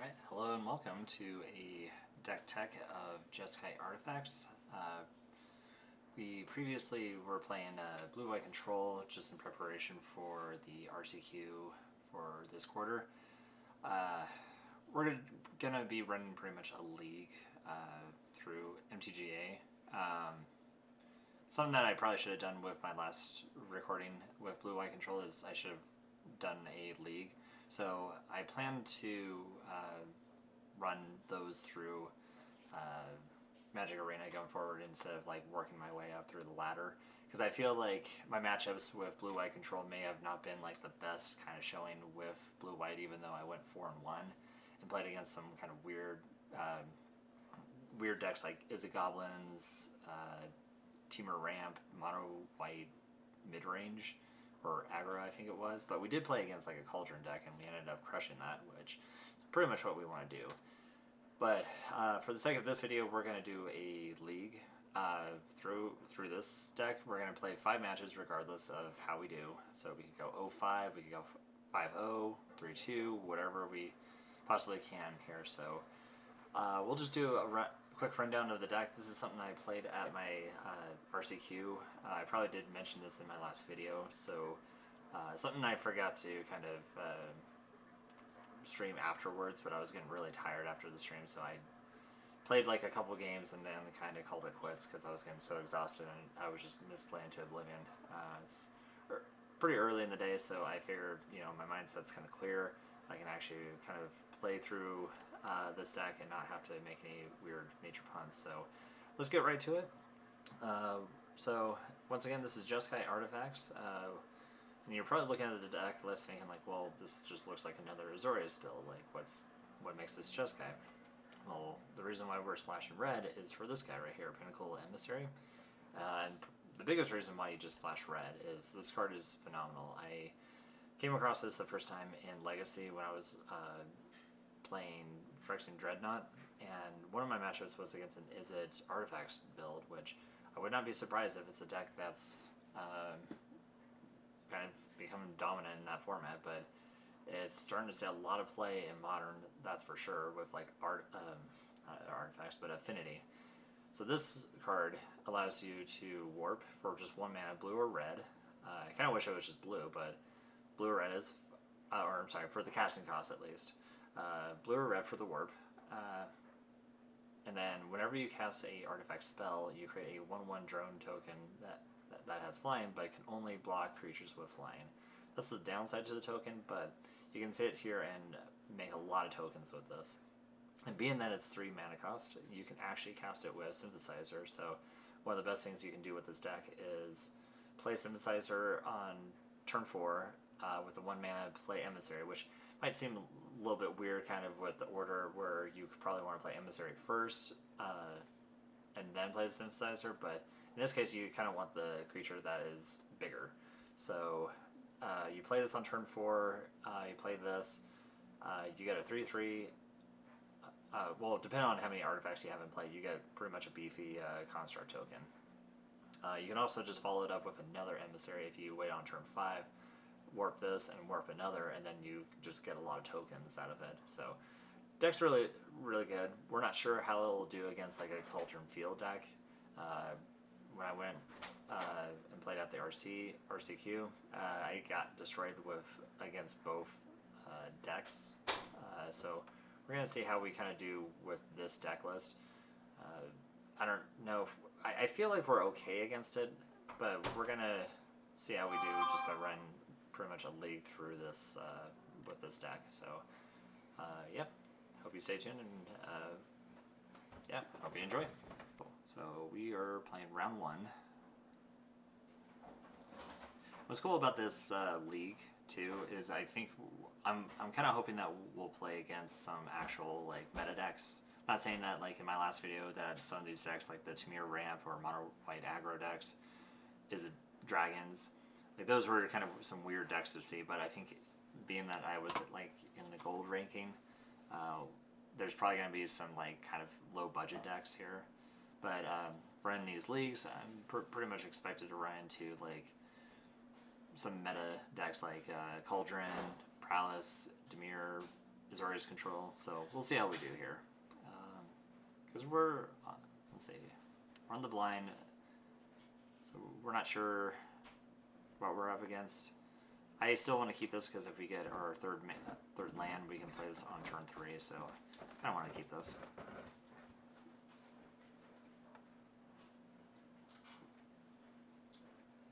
Alright, hello and welcome to a deck tech of Jeskai artifacts. We previously were playing blue-white control just in preparation for the RCQ for this quarter. We're going to be running pretty much a league through MTGA. Something that I probably should have done with my last recording with blue-white control is I should have done a league. So I plan to run those through Magic Arena going forward instead of like working my way up through the ladder, because I feel like my matchups with blue-white control may have not been like the best kind of showing with blue-white, even though I went 4-1 and played against some kind of weird decks like Izzet Goblins, Teamer Ramp, Mono White Midrange, or aggro I think it was, but we did play against like a Cauldron deck and we ended up crushing that, which is pretty much what we want to do. But for the sake of this video, we're going to do a league through this deck. We're going to play 5 matches regardless of how we do. So we could go 0-5, we could go 5-0, 3-2, whatever we possibly can here. So we'll just do a quick rundown of the deck. This is something I played at my RCQ. I probably did mention this in my last video, so something I forgot to kind of stream afterwards, but I was getting really tired after the stream, so I played like a couple games and then kind of called it quits because I was getting so exhausted and I was just misplaying to oblivion. It's pretty early in the day, so I figured, you know, my mindset's kind of clear. I can actually kind of play through this deck and not have to make any weird major puns. So let's get right to it. So once again, this is Jeskai artifacts. And you're probably looking at the deck list thinking like, well, this just looks like another Azorius build. Like, what makes this Jeskai? Well, the reason why we're splashing red is for this guy right here, Pinnacle Emissary. And the biggest reason why you just splash red is this card is phenomenal. I came across this the first time in Legacy when I was playing Phyrexian Dreadnought, and one of my matchups was against an Izzet Artifacts build, which I would not be surprised if it's a deck that's kind of becoming dominant in that format, but it's starting to see a lot of play in Modern, that's for sure, with like not artifacts, but Affinity. So this card allows you to warp for just 1 mana, blue or red. I kind of wish it was just blue, but blue or red is, or I'm sorry, for the casting cost at least. Blue or red for the warp. And then whenever you cast a artifact spell, you create a 1/1 drone token that has flying, but can only block creatures with flying. That's the downside to the token, but you can sit here and make a lot of tokens with this. And being that it's 3 mana cost, you can actually cast it with Synthesizer. So one of the best things you can do with this deck is play Synthesizer on turn 4 with the 1 mana, play Emissary, which might seem a little bit weird kind of with the order where you could probably want to play Emissary first and then play the Synthesizer, but in this case you kind of want the creature that is bigger. So you play this on turn 4, you play this, you get a 3/3, well, depending on how many artifacts you have in play, you get pretty much a beefy construct token. You can also just follow it up with another Emissary if you wait on turn 5, warp this and warp another, and then you just get a lot of tokens out of it. So deck's really good. We're not sure how it'll do against like a Cauldron field deck. When I went and played at the RCQ, I got destroyed against both decks. So we're gonna see how we kind of do with this deck list. I don't know if I feel like we're okay against it, but we're gonna see how we do just by running pretty much a league through this with this deck. So yep, hope you stay tuned, and yeah, hope you enjoy. So we are playing round 1. What's cool about this league too is I think I'm kind of hoping that we'll play against some actual like meta decks. I'm not saying that like in my last video that some of these decks like the Teamer Ramp or Mono White aggro decks is dragons. Like those were kind of some weird decks to see, but I think being that I was like in the gold ranking, there's probably going to be some like kind of low budget decks here. But running these leagues, I'm pretty much expected to run into like some meta decks like Cauldron, Prowess, Demir, Azorius control, so we'll see how we do here. Because we're, let's see, we're on the blind, so we're not sure what we're up against. I still want to keep this because if we get our third land, we can play this on turn 3, so I kind of want to keep this.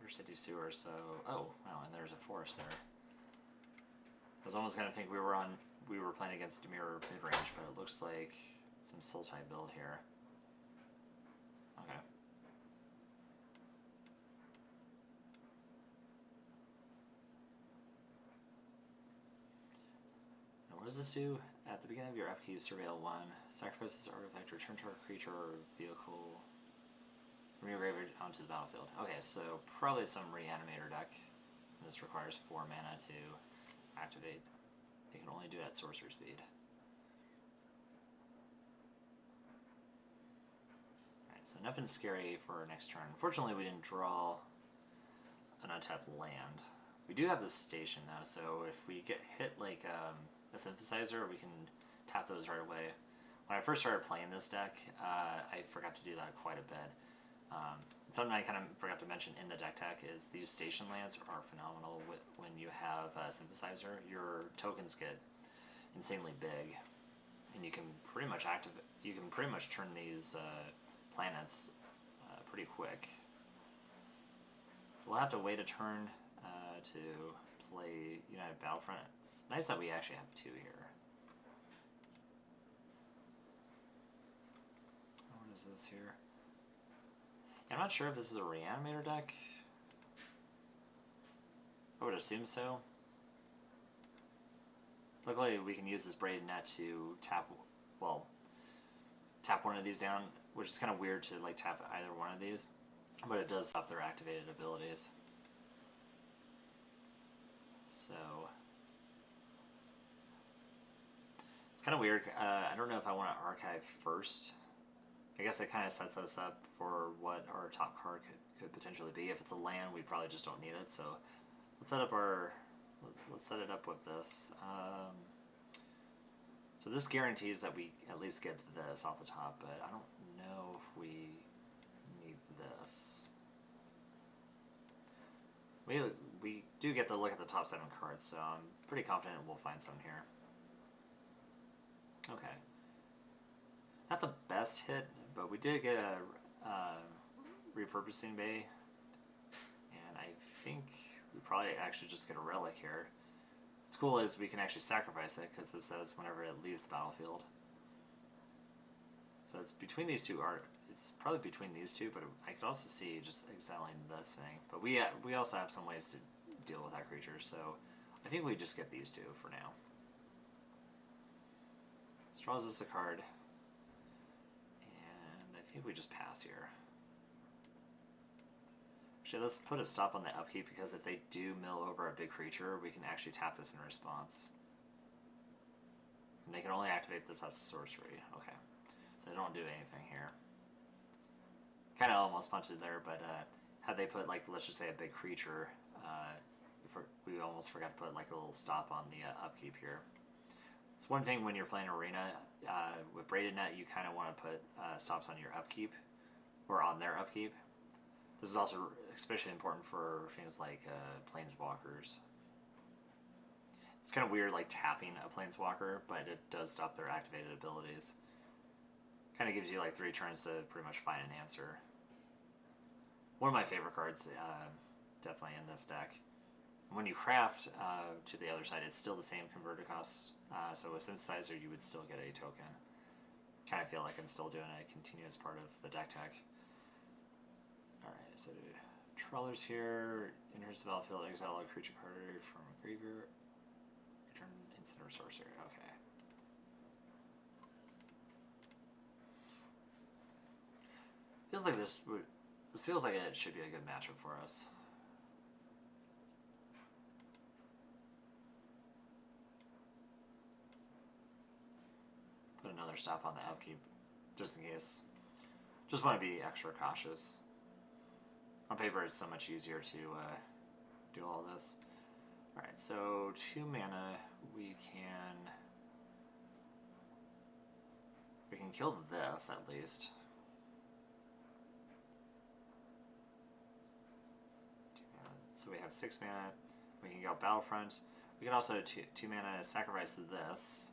City sewer, so oh wow, and there's a forest there. I was almost gonna think we were playing against Demir mid range, but it looks like some Sultai build here. Okay. Now what does this do? At the beginning of your upkeep, surveil 1. Sacrifice this artifact, return to a creature or vehicle from your graveyard onto the battlefield. Okay, so probably some Reanimator deck. This requires 4 mana to activate. You can only do it at sorcerer speed. Alright, so nothing scary for our next turn. Unfortunately, we didn't draw an untapped land. We do have this station though, so if we get hit like a synthesizer, we can tap those right away. When I first started playing this deck, I forgot to do that quite a bit. Something I kind of forgot to mention in the deck tech is these station lands are phenomenal when you have a synthesizer. Your tokens get insanely big, and you can pretty much turn these planets pretty quick. So we'll have to wait a turn to play United Battlefront. It's nice that we actually have 2 here. What is this here? I'm not sure if this is a Reanimator deck. I would assume so. Luckily, we can use this Braided Net to tap one of these down, which is kind of weird to like tap either one of these, but it does stop their activated abilities. So it's kind of weird. I don't know if I want to archive first. I guess it kind of sets us up for what our top card could potentially be. If it's a land, we probably just don't need it. So let's set it up with this. So this guarantees that we at least get this off the top, but I don't know if we need this. We do get to look at the top 7 cards, so I'm pretty confident we'll find some here. Okay. Not the best hit, but we did get a repurposing bay, and I think we probably actually just get a relic here. What's cool is we can actually sacrifice it because it says whenever it leaves the battlefield. So it's between these two. It's probably between these two, but I could also see just exiling this thing. But we also have some ways to deal with that creature, so I think we just get these 2 for now. This draws us a card. I think we just pass here. Actually, let's put a stop on the upkeep because if they do mill over a big creature, we can actually tap this in response. And they can only activate this as sorcery. Okay. So they don't do anything here. Kind of almost punted there, but had they put, like, let's just say a big creature, we almost forgot to put, like, a little stop on the upkeep here. It's one thing when you're playing Arena, with Braided Net, you kind of want to put stops on your upkeep, or on their upkeep. This is also especially important for things like Planeswalkers. It's kind of weird, like, tapping a Planeswalker, but it does stop their activated abilities. Kind of gives you, like, 3 turns to pretty much find an answer. One of my favorite cards, definitely in this deck. When you craft to the other side, it's still the same converter cost. So with Synthesizer, you would still get a token. Kind of feel like I'm still doing a continuous part of the deck tech. Alright, so Trawlers here. Enters the battlefield, exile a creature card from a graveyard. Return instant or sorcery. Okay. Feels like this feels like it should be a good matchup for us. Put another stop on the upkeep, just in case. Just want to be extra cautious. On paper, it's so much easier to do all this. Alright, so 2 mana, we can We can kill this at least. So we have 6 mana. We can go Battlefront. We can also 2 mana sacrifice this.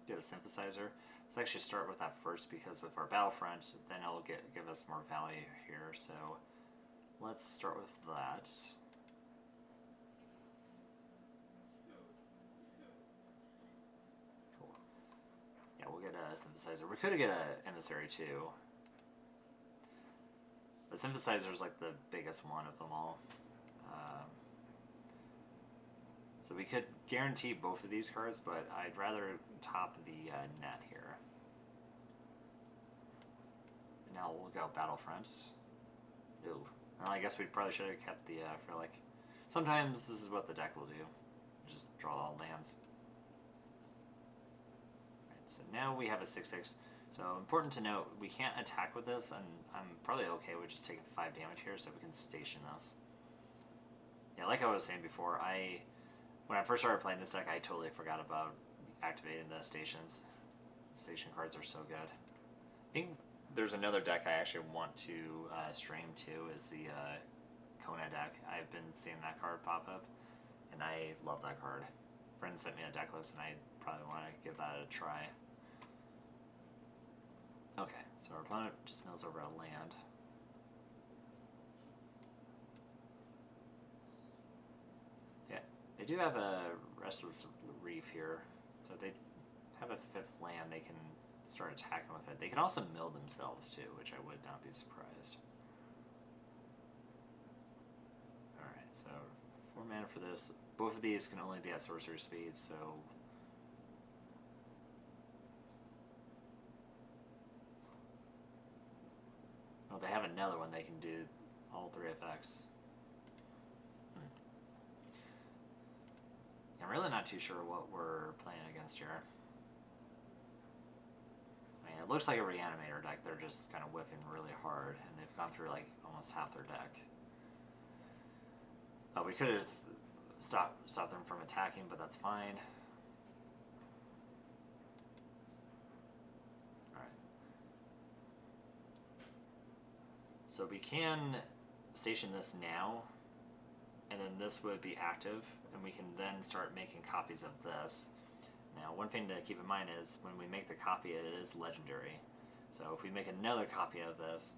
Do a synthesizer. Let's actually start with that first because with our Battlefront, then it'll give us more value here. So let's start with that. Cool. Yeah, we'll get a synthesizer. We could get an emissary too. The synthesizer is like the biggest one of them all. So we could guarantee both of these cards, but I'd rather top the net here. And now we'll go Battlefront. Ooh. Well, I guess we probably should have kept the, for like... Sometimes this is what the deck will do. Just draw all lands. Right, so now we have a 6/6. So important to note, we can't attack with this, and I'm probably okay with just taking 5 damage here so we can station this. Yeah, like I was saying before, when I first started playing this deck, I totally forgot about activating the stations. Station cards are so good. I think there's another deck I actually want to stream too, is the Kona deck. I've been seeing that card pop up, and I love that card. A friend sent me a deck list, and I probably want to give that a try. Okay, so our opponent just mills over a land. Yeah, they do have a Restless Reef here, so if they have a 5th land, they can start attacking with it. They can also mill themselves too, which I would not be surprised. Alright, so 4 mana for this. Both of these can only be at sorcery speed, so... Oh, they have another one they can do all 3 effects. I'm really not too sure what we're playing against here. I mean, it looks like a Reanimator deck. They're just kind of whiffing really hard, and they've gone through like almost half their deck. We could have stopped them from attacking, but that's fine. Alright. So we can station this now, and then this would be active, and we can then start making copies of this. Now, one thing to keep in mind is when we make the copy, it is legendary. So if we make another copy of this,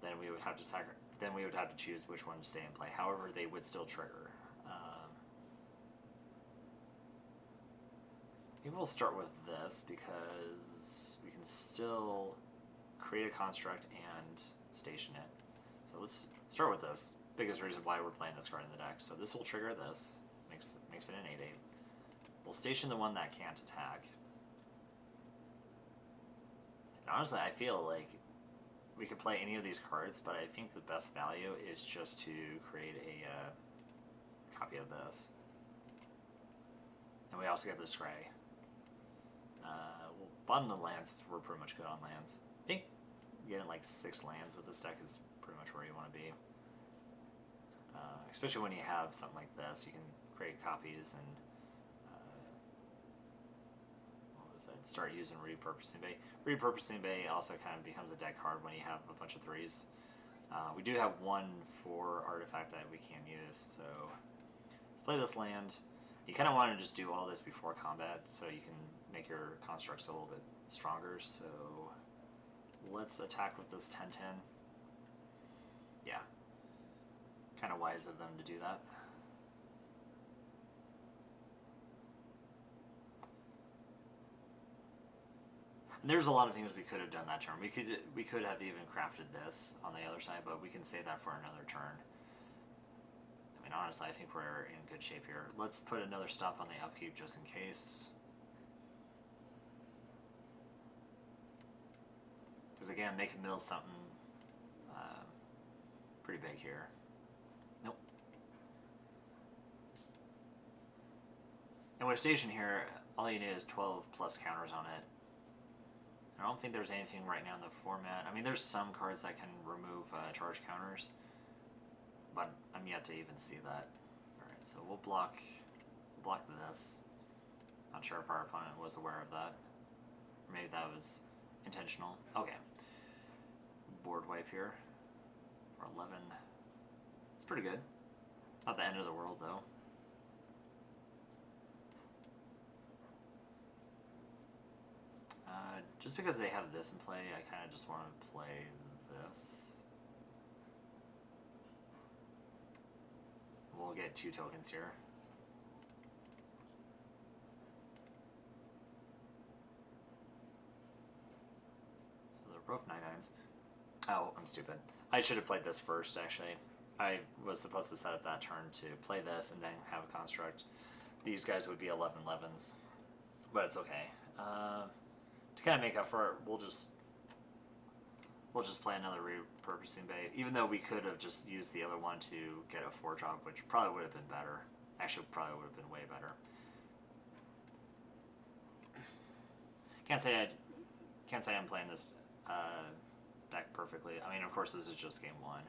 then we would have to choose which one to stay in play. However, they would still trigger. Maybe we'll start with this because we can still create a construct and station it. So let's start with this. Biggest reason why we're playing this card in the deck. So this will trigger this, makes it an 8/8. We'll station the one that can't attack. And honestly, I feel like we could play any of these cards, but I think the best value is just to create a copy of this. And we also get the Scry. We'll bottom the lands, we're pretty much good on lands. I think getting like 6 lands with this deck is pretty much where you want to be. Especially when you have something like this, you can create copies and start using Repurposing Bay. Repurposing Bay also kind of becomes a deck card when you have a bunch of 3s. We do have 1 4 artifact that we can use, so let's play this land. You kind of want to just do all this before combat so you can make your constructs a little bit stronger, so let's attack with this 10/10. Yeah. Kind of wise of them to do that. And there's a lot of things we could have done that turn. We could have even crafted this on the other side, but we can save that for another turn. I mean, honestly, I think we're in good shape here. Let's put another stop on the upkeep just in case. Because again, they can mill something pretty big here. Nope. And with Station here, all you need is 12 plus counters on it. I don't think there's anything right now in the format. I mean, there's some cards that can remove charge counters, but I'm yet to even see that. Alright, so we'll block this. Not sure if our opponent was aware of that. Or maybe that was intentional. Okay. Board wipe here for 11. It's pretty good. Not the end of the world, though. Just because they have this in play, I kind of just want to play this. We'll get 2 tokens here. So they're both 9/9s. Oh, I'm stupid. I should have played this first, actually. I was supposed to set up that turn to play this and then have a construct. These guys would be 11/11s, but it's okay. To kind of make up for it, we'll just play another repurposing bay, even though we could have just used the other one to get a 4-drop, which probably would have been better. Actually, probably would have been way better. Can't say I'm playing this deck perfectly. I mean, of course, this is just game 1. I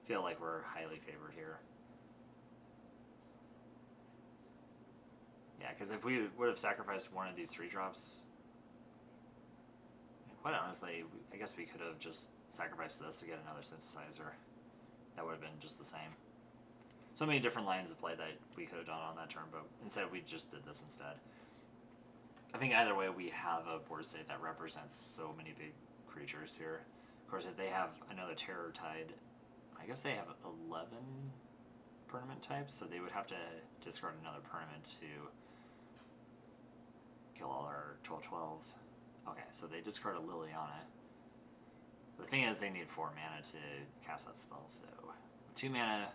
feel like we're highly favored here. Yeah, because if we would have sacrificed one of these 3-drops, quite honestly, I guess we could have just sacrificed this to get another synthesizer. That would have been just the same. So many different lines of play that we could have done on that turn, but instead we just did this instead. I think either way we have a board state that represents so many big creatures here. Of course, if they have another Terror Tide, I guess they have 11 permanent types, so they would have to discard another permanent to kill all our 12/12s. Okay, so they discard a Liliana. The thing is, they need 4 mana to cast that spell, so with 2 mana,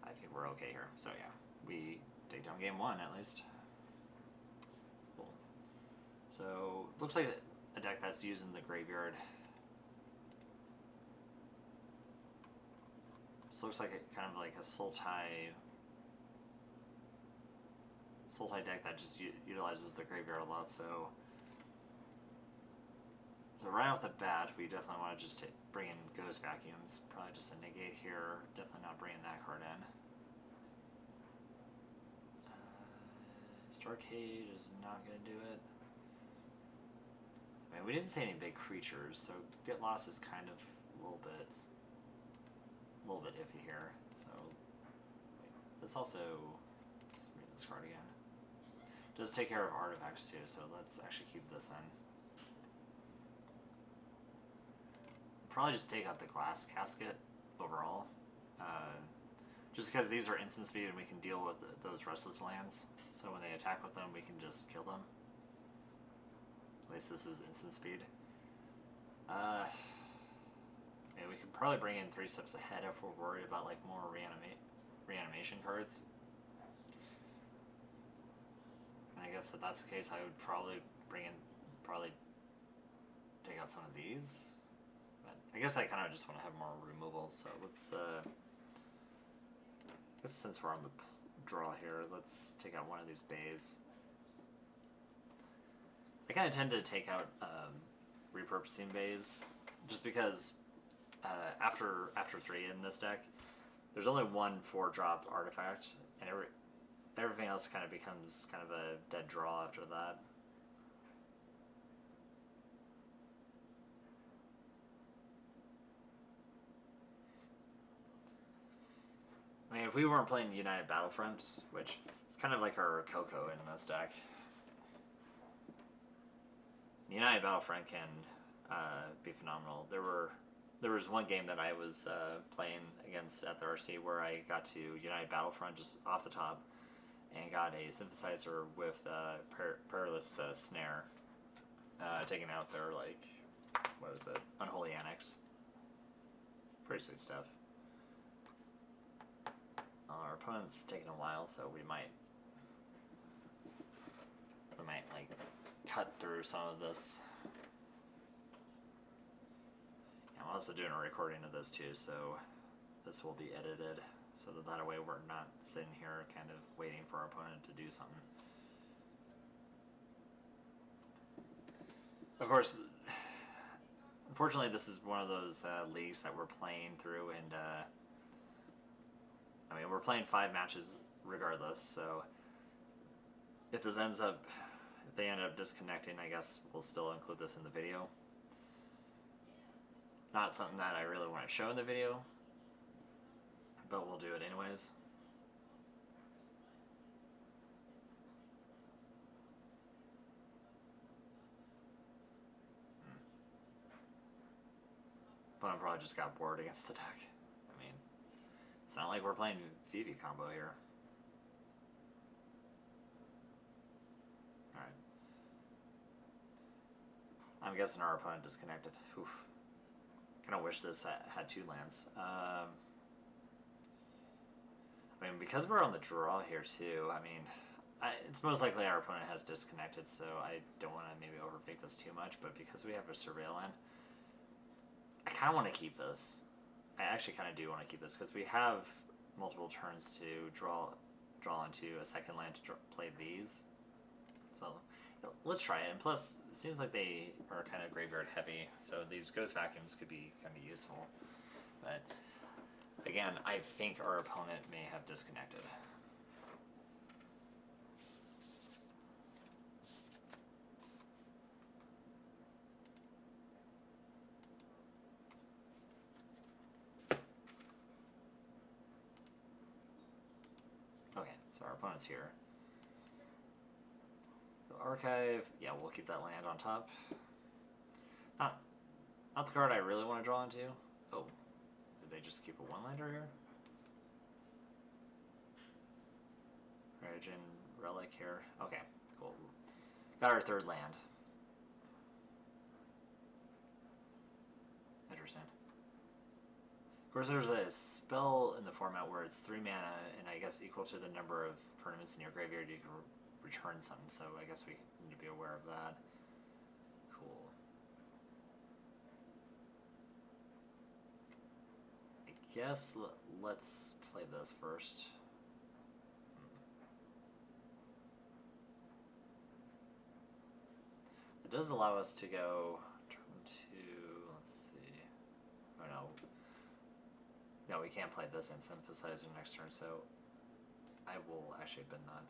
I think we're okay here. So yeah, we take down game 1 at least. Cool. So, looks like a deck that's using the graveyard. This looks like kind of like a Sultai deck that just utilizes the graveyard a lot, so right off the bat, we definitely want to just bring in Ghost Vacuums. Probably just a negate here. Definitely not bringing that card in. Starcade is not going to do it. I mean, we didn't say any big creatures, so Get Lost is kind of a little bit iffy here. So, let's also, let's read this card again. Does take care of artifacts too, so let's actually keep this in. Probably just take out the Glass Casket overall, just because these are instant speed and we can deal with those Restless Lands, so when they attack with them we can just kill them. At least this is instant speed. Yeah, we could probably bring in 3 steps ahead if we're worried about like more reanimation cards. And I guess if that's the case, I would probably take out some of these. I guess I kind of just want to have more removal, so let's, I guess since we're on the draw here, let's take out one of these bays. I kind of tend to take out repurposing bays, just because after 3 in this deck, there's only one 4-drop artifact, and everything else kind of becomes kind of a dead draw after that. I mean, if we weren't playing United Battlefront, which is kind of like our Coco in this deck, United Battlefront can be phenomenal. There was one game that I was playing against at the RC where I got to United Battlefront just off the top and got a synthesizer with Perilous Snare, taking out their, like, what is it, Unholy Annex. Pretty sweet stuff. Our opponent's taking a while, so we might like cut through some of this. I'm also doing a recording of this too, so this will be edited, so that way we're not sitting here kind of waiting for our opponent to do something. Of course, unfortunately, this is one of those leagues that we're playing through, and I mean, we're playing 5 matches regardless, so if they end up disconnecting, I guess we'll still include this in the video. Not something that I really want to show in the video, but we'll do it anyways. But I probably just got bored against the deck. I mean, it's not like we're playing Vivi combo here. Alright. I'm guessing our opponent disconnected. Oof. Kind of wish this had 2 lands. I mean, because we're on the draw here too, I mean, it's most likely our opponent has disconnected, so I don't want to maybe overthink this too much, but because we have a surveil land, I kind of want to keep this. I actually kind of do want to keep this, because we have multiple turns to draw into a second land to play these. So let's try it, and plus, it seems like they are kind of graveyard heavy, so these Ghost Vacuums could be kind of useful. But again, I think our opponent may have disconnected. Okay, so our opponent's here. Archive, yeah, we'll keep that land on top. Not the card I really want to draw into. Oh, did they just keep a 1-lander here? Origin Relic here. Okay, cool. Got our 3rd land. Interesting. Of course, there's a spell in the format where it's 3 mana and I guess equal to the number of permanents in your graveyard you can return something, so I guess we need to be aware of that. Cool. I guess let's play this first. It does allow us to go turn 2, let's see. Oh no. No, we can't play this and synthesizer next turn, so I will actually bend that.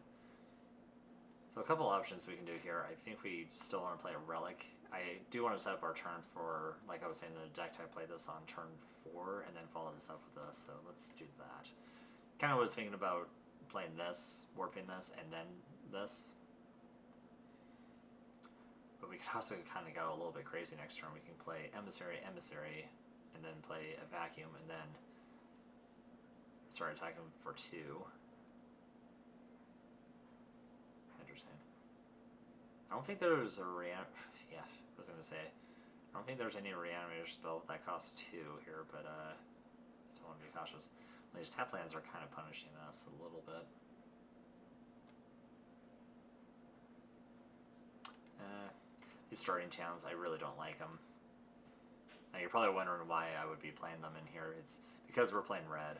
So a couple options we can do here. I think we still want to play a Relic. I do want to set up our turn for, like I was saying, the deck type play this on turn 4 and then follow this up with this. So let's do that. Kind of was thinking about playing this, warping this, and then this. But we could also kind of go a little bit crazy next turn. We can play Emissary, and then play a Vacuum, and then start attacking for 2. I don't think there's a yeah, I was gonna say, I don't think there's any Reanimator spell that costs 2 here, but still want to be cautious. Well, these tap lands are kind of punishing us a little bit. These starting towns, I really don't like them. Now you're probably wondering why I would be playing them in here. It's because we're playing red.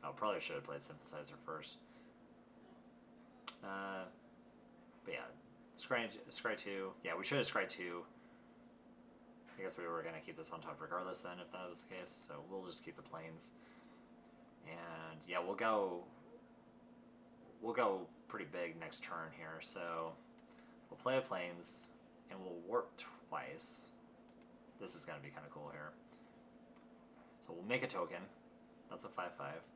I probably should have played Synthesizer first. But yeah, Scry 2. Yeah, we should have Scry 2. I guess we were going to keep this on top regardless then, if that was the case. So we'll just keep the planes. And yeah, we'll go pretty big next turn here. So we'll play a planes, and we'll warp twice. This is going to be kind of cool here. So we'll make a token. That's a 5/5.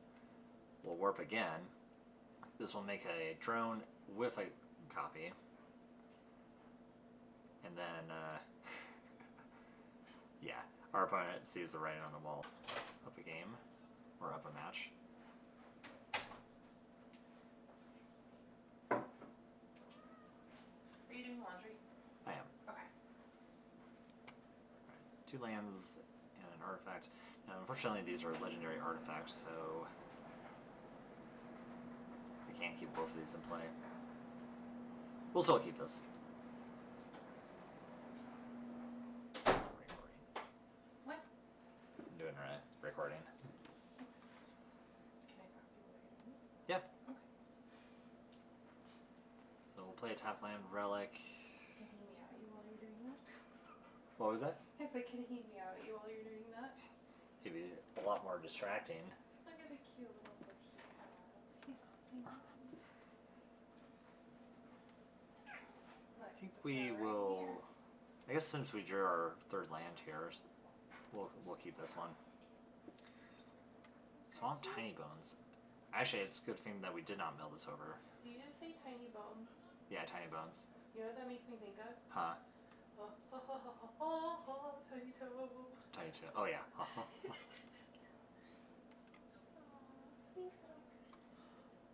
We'll warp again. This will make a drone with a copy. And then, yeah, our opponent sees the writing on the wall. Up a game, or up a match. Are you doing laundry? I am. Okay. Right, 2 lands and an artifact. Now, unfortunately, these are legendary artifacts, so we can't keep both of these in play. We'll still keep this. What? I'm doing right. Recording. Can I talk to you while you're doing it? Yeah. Okay. So we'll play a tap land, Relic. Can he meow at you while you're doing that? What was that? I said, can he meow at you while you're doing that? He'd be a lot more distracting. Look at the cute little book he has. He's just thinking. think we will. I guess since we drew our third land here, we'll keep this one. Swamp Tiny Bones. Actually, it's a good thing that we did not mill this over. Do you just say tiny bones? Yeah, Tiny Bones. You know what that makes me think of? Huh? Tiny toe. Tiny Toe. Oh yeah. Oh,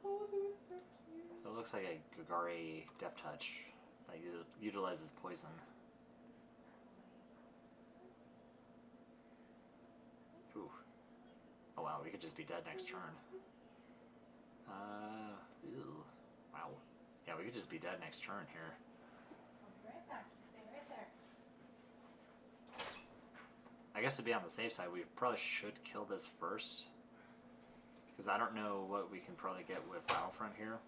that was so cute. So it looks like a Golgari Deathtouch that utilizes poison. Ooh. Oh wow, we could just be dead next turn. Ew. Wow. Yeah, we could just be dead next turn here. I'll be right back. You stay right there. I guess to be on the safe side, we probably should kill this first. Because I don't know what we can probably get with Battlefront here.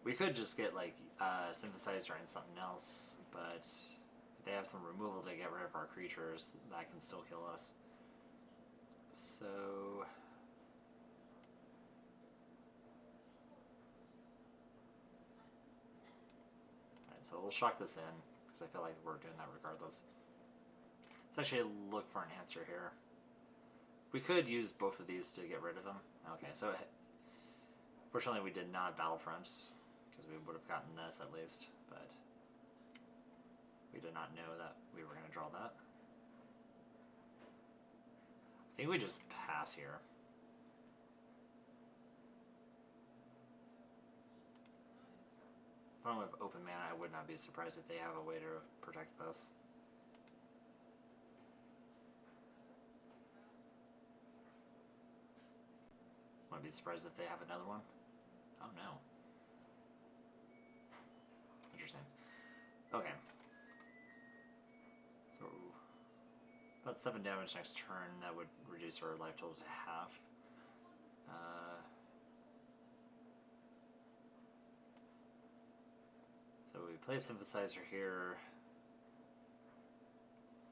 We could just get like Synthesizer and something else, but if they have some removal to get rid of our creatures, that can still kill us. So... Alright, so we'll shock this in, because I feel like we're doing that regardless. Let's actually look for an answer here. We could use both of these to get rid of them. Okay, so fortunately we did not Battlefront, because we would have gotten this at least, but we did not know that we were going to draw that. I think we just pass here. If I don't have open mana, I would not be surprised if they have a way to protect this. Wouldn't be surprised if they have another one. Oh no. Interesting. Okay. So about 7 damage next turn. That would reduce our life total to half. So we play a Synthesizer here.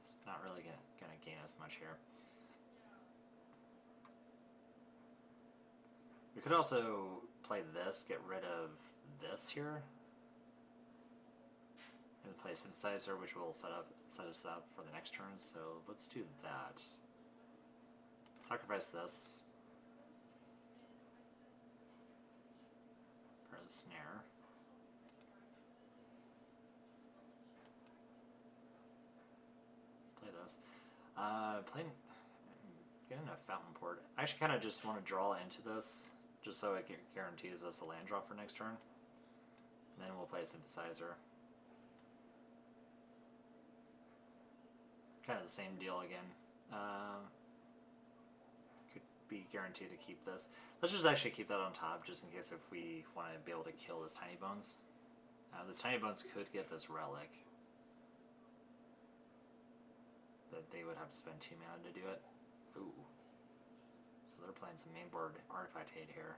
It's not really gonna gain us much here. We could also play this, get rid of this here, and play a Synthesizer, which will set us up for the next turn. So let's do that. Sacrifice this for the snare. Let's play this. Getting a Fountain Port. I actually kind of just want to draw into this, just so it guarantees us a land draw for next turn. And then we'll play a Synthesizer. Kind of the same deal again. Could be guaranteed to keep this. Let's just actually keep that on top, just in case if we want to be able to kill this Tiny Bones. This Tiny Bones could get this Relic. But they would have to spend 2 mana to do it. Ooh. So they're playing some mainboard Artifact Hate here.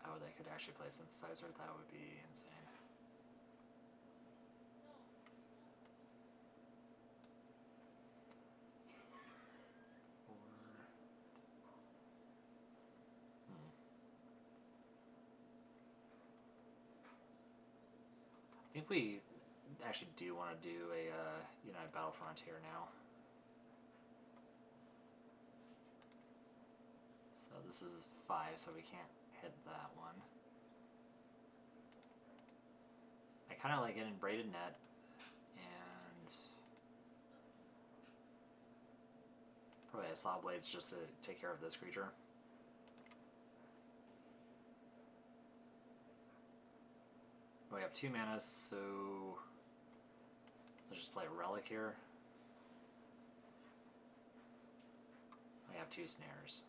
Oh, they could actually play Synthesizer. That would be insane. I think we actually do want to do a United Battlefront here now. So this is 5, so we can't hit that one. I kind of like getting Braided Net, and probably a Saw Blades just to take care of this creature. We have 2 mana, so let's just play Relic here. We have 2 snares.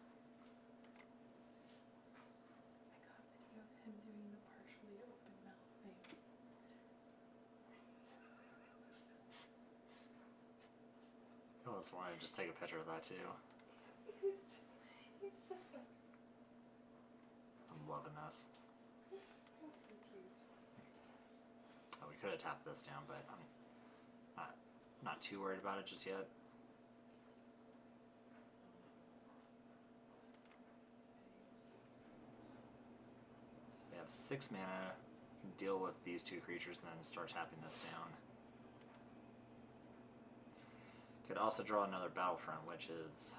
I got a video of him doing the partially open mouth thing. I almost want to just take a picture of that too. He's just like, I'm loving this. that's so cute. Oh, we could have tapped this down, but I'm not too worried about it just yet. have 6 mana. Can deal with these 2 creatures and then start tapping this down. Could also draw another Battlefront, which is...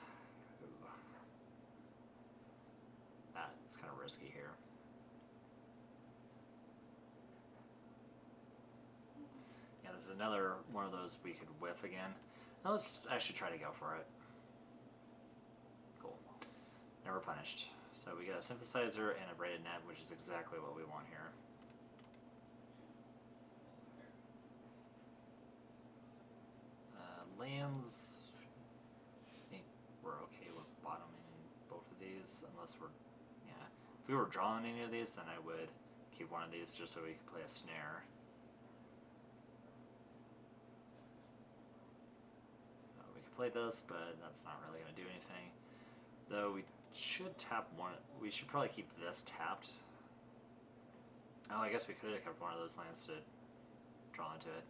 Ooh, that's kind of risky here. Yeah, this is another one of those we could whiff again. Now let's actually try to go for it. Cool. Never punished. So we get a Synthesizer and a Braided Net, which is exactly what we want here. Lands, I think we're okay with bottoming both of these, unless we're, yeah. If we were drawing any of these, then I would keep one of these just so we could play a snare. We could play this, but that's not really going to do anything. Though we should tap one, we should probably keep this tapped. Oh, I guess we could have kept one of those lands to draw into it.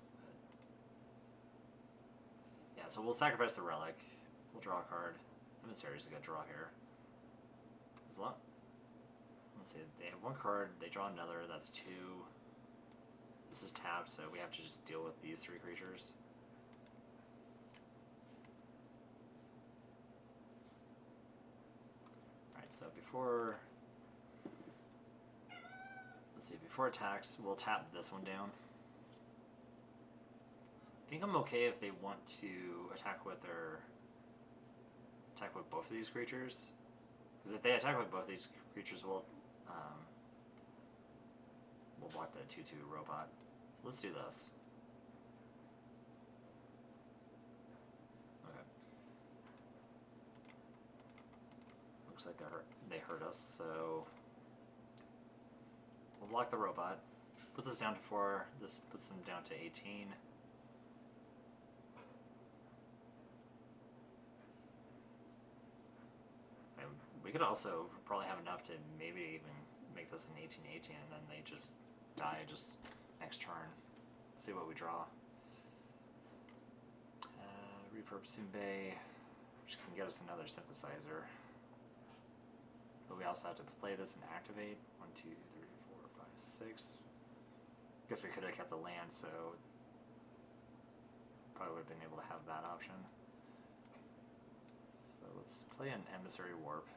Yeah, so we'll sacrifice the relic. We'll draw a card. Emissary is a good draw here. As long, let's see, they have 1 card, they draw another, that's 2. This is tapped, so we have to just deal with these 3 creatures. Alright, so before... Let's see, before attacks, we'll tap this one down. I think I'm okay if they want to attack with both of these creatures. Because if they attack with both these creatures, we'll block the 2/2 robot. So let's do this. Okay. Looks like they hurt us, so we'll block the robot. Puts us down to 4. This puts them down to 18. We could also probably have enough to maybe even make this an 18/18, and then they just die just next turn. Let's see what we draw. Repurposing Bay, which can get us another Synthesizer. But we also have to play this and activate. 1, 2, 3, 4, 5, 6. I guess we could have kept the land, so probably would have been able to have that option. So let's play an Emissary Warp.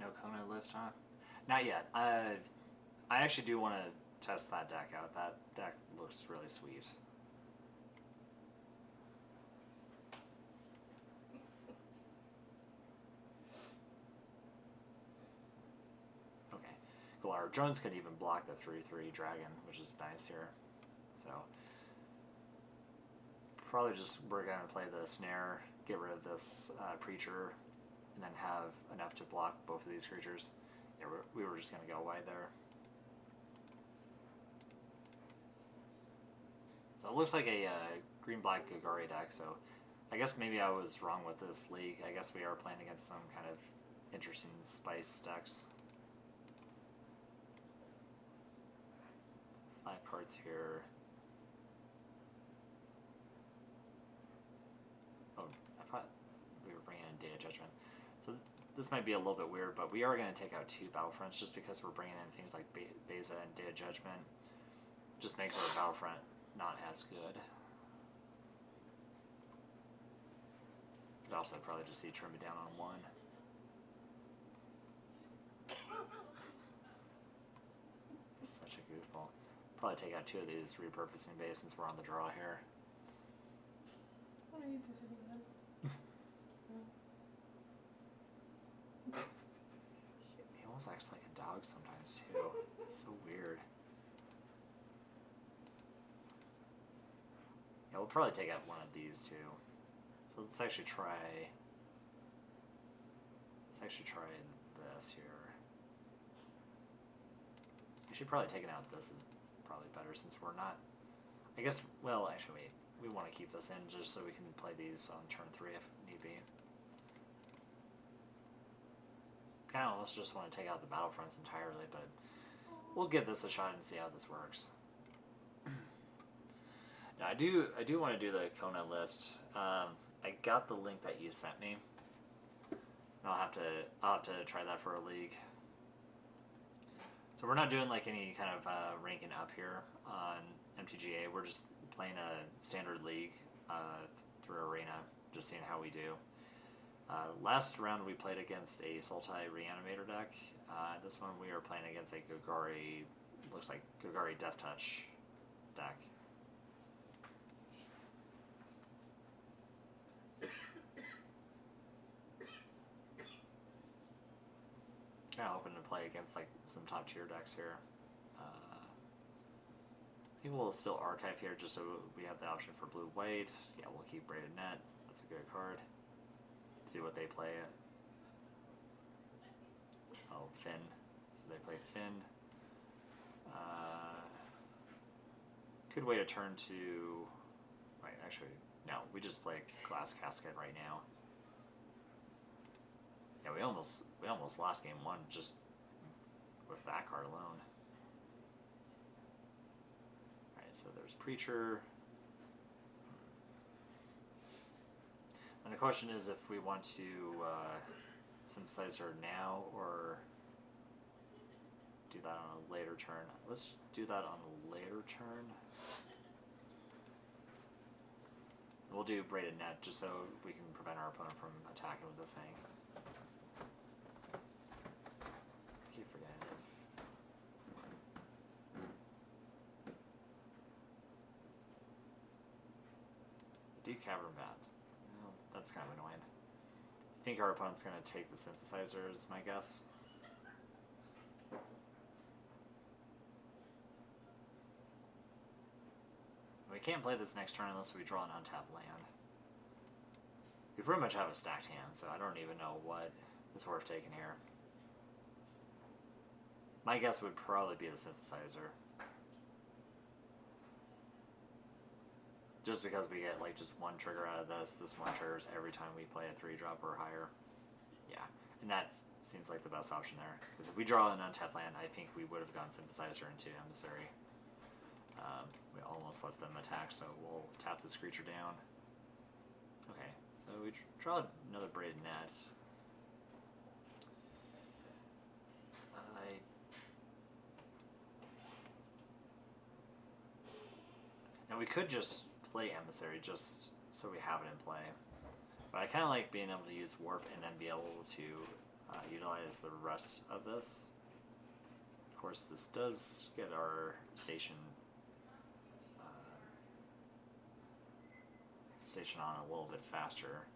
No Kona list, huh? Not yet. I actually do want to test that deck out. That deck looks really sweet. Okay. Cool. Our drones can even block the 3/3 dragon, which is nice here. So probably just we're gonna play the snare, get rid of this preacher, and then have enough to block both of these creatures. Yeah, we were just going to go wide there. So it looks like a green-black Golgari deck, so I guess maybe I was wrong with this league. I guess we are playing against some kind of interesting spice decks. 5 cards here. Oh, I thought we were bringing in Data Judgment. So this might be a little bit weird, but we are going to take out 2 Battlefronts just because we're bringing in things like Beza and Data Judgment. Just makes our Battlefront not as good. Could also probably just see trim it down on 1. Such a goofball. Probably take out 2 of these repurposing bays since we're on the draw here. What are you doing, man? He almost acts like a dog sometimes too. It's so weird. Yeah, we'll probably take out one of these too. So let's actually try this here. Actually, probably taking out this is probably better since we're not. I guess. Well, actually, wait. We want to keep this in just so we can play these on turn 3 if need be. Kind of almost just want to take out the Battlefronts entirely, but we'll give this a shot and see how this works. Now, I do want to do the Kona list. I got the link that you sent me. I'll have to try that for a league. So we're not doing like any kind of ranking up here on MTGA. We're just playing a standard league through Arena, just seeing how we do. Last round we played against a Sultai Reanimator deck. This one we are playing against a Golgari, looks like Golgari Deathtouch deck. Kind of hoping to play against like some top tier decks here. I think we'll still archive here just so we have the option for blue-white. Yeah, we'll keep Braided Net. That's a good card. Let's see what they play. Oh, Finn. So they play Finn. Could wait a turn to... Wait, actually, no. We just play Glass Casket right now. Yeah, we almost lost game one just with that card alone. Alright, so there's Preacher. And the question is if we want to synthesize her now or do that on a later turn. Let's do that on a later turn. We'll do Braided Net just so we can prevent our opponent from attacking with this thing. I keep forgetting if... Cavern Bat. Well, that's kind of annoying. I think our opponent's going to take the Synthesizer is my guess. We can't play this next turn unless we draw an untapped land. We pretty much have a stacked hand, so I don't even know what is worth taking here. My guess would probably be the Synthesizer. Just because we get like just one trigger out of this one triggers every time we play a 3-drop or higher. Yeah, and that seems like the best option there. Because if we draw an untapped land, I think we would have gone Synthesizer into Emissary. We almost let them attack, so we'll tap this creature down. Okay, so we draw another Braided Net. Now we could just play Emissary just so we have it in play. But I kind of like being able to use Warp and then be able to utilize the rest of this. Of course, this does get our station on a little bit faster.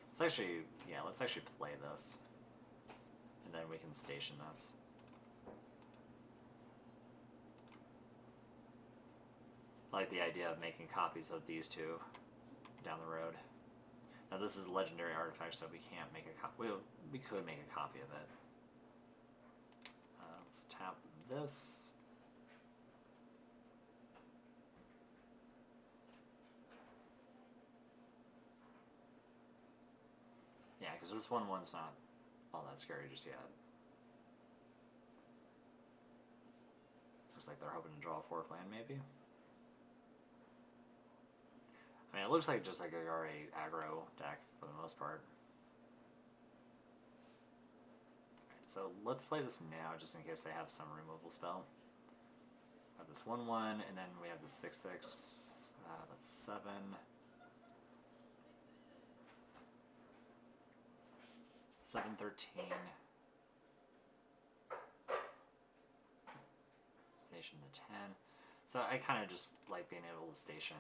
Let's actually, yeah, let's actually play this. And then we can station this. I like the idea of making copies of these two down the road. Now this is a legendary artifact, so we can't make a copy. We could make a copy of it. Let's tap this. Yeah, because this 1/1's not all that scary just yet. Looks like they're hoping to draw a 4th land, maybe. I mean, it looks like just like a Golgari aggro deck for the most part. Alright, so let's play this now, just in case they have some removal spell. We have this 1/1, and then we have the 6/6. That's 7. $7-13. Station to 10. So I kind of just like being able to station.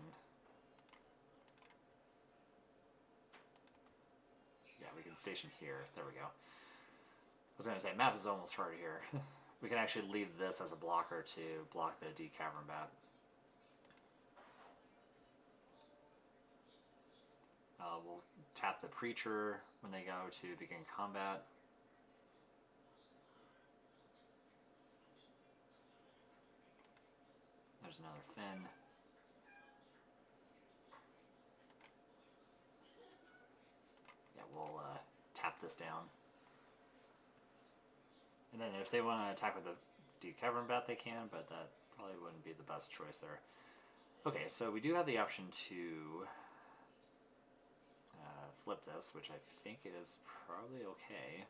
Yeah, we can station here. There we go. I was going to say, map is almost hard here. We can actually leave this as a blocker to block the Cavern Bat. We'll tap the Preacher when they go to begin combat. There's another Finn. Yeah, we'll tap this down. And then if they want to attack with the Cavern Bat, they can, but that probably wouldn't be the best choice there. Okay, so we do have the option to flip this, which I think is probably okay.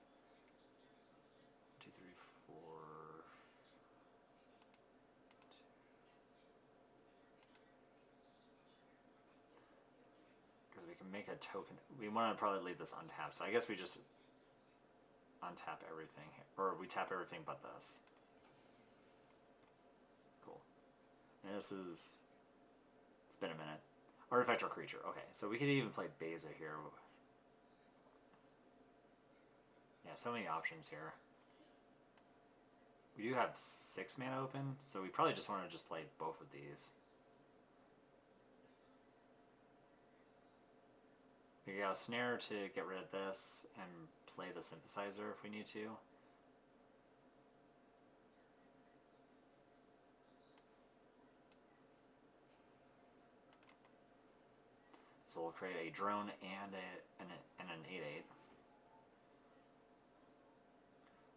we can make a token. We want to probably leave this untapped, so I guess we just untap everything, or we tap everything but this. Cool. And this is, it's been a minute. Artifact or creature. Okay, so we could even play Beza here. Yeah, so many options here. We do have 6 mana open, so we probably just want to just play both of these. We got a snare to get rid of this and play the synthesizer if we need to. So we'll create a drone and an 8/8.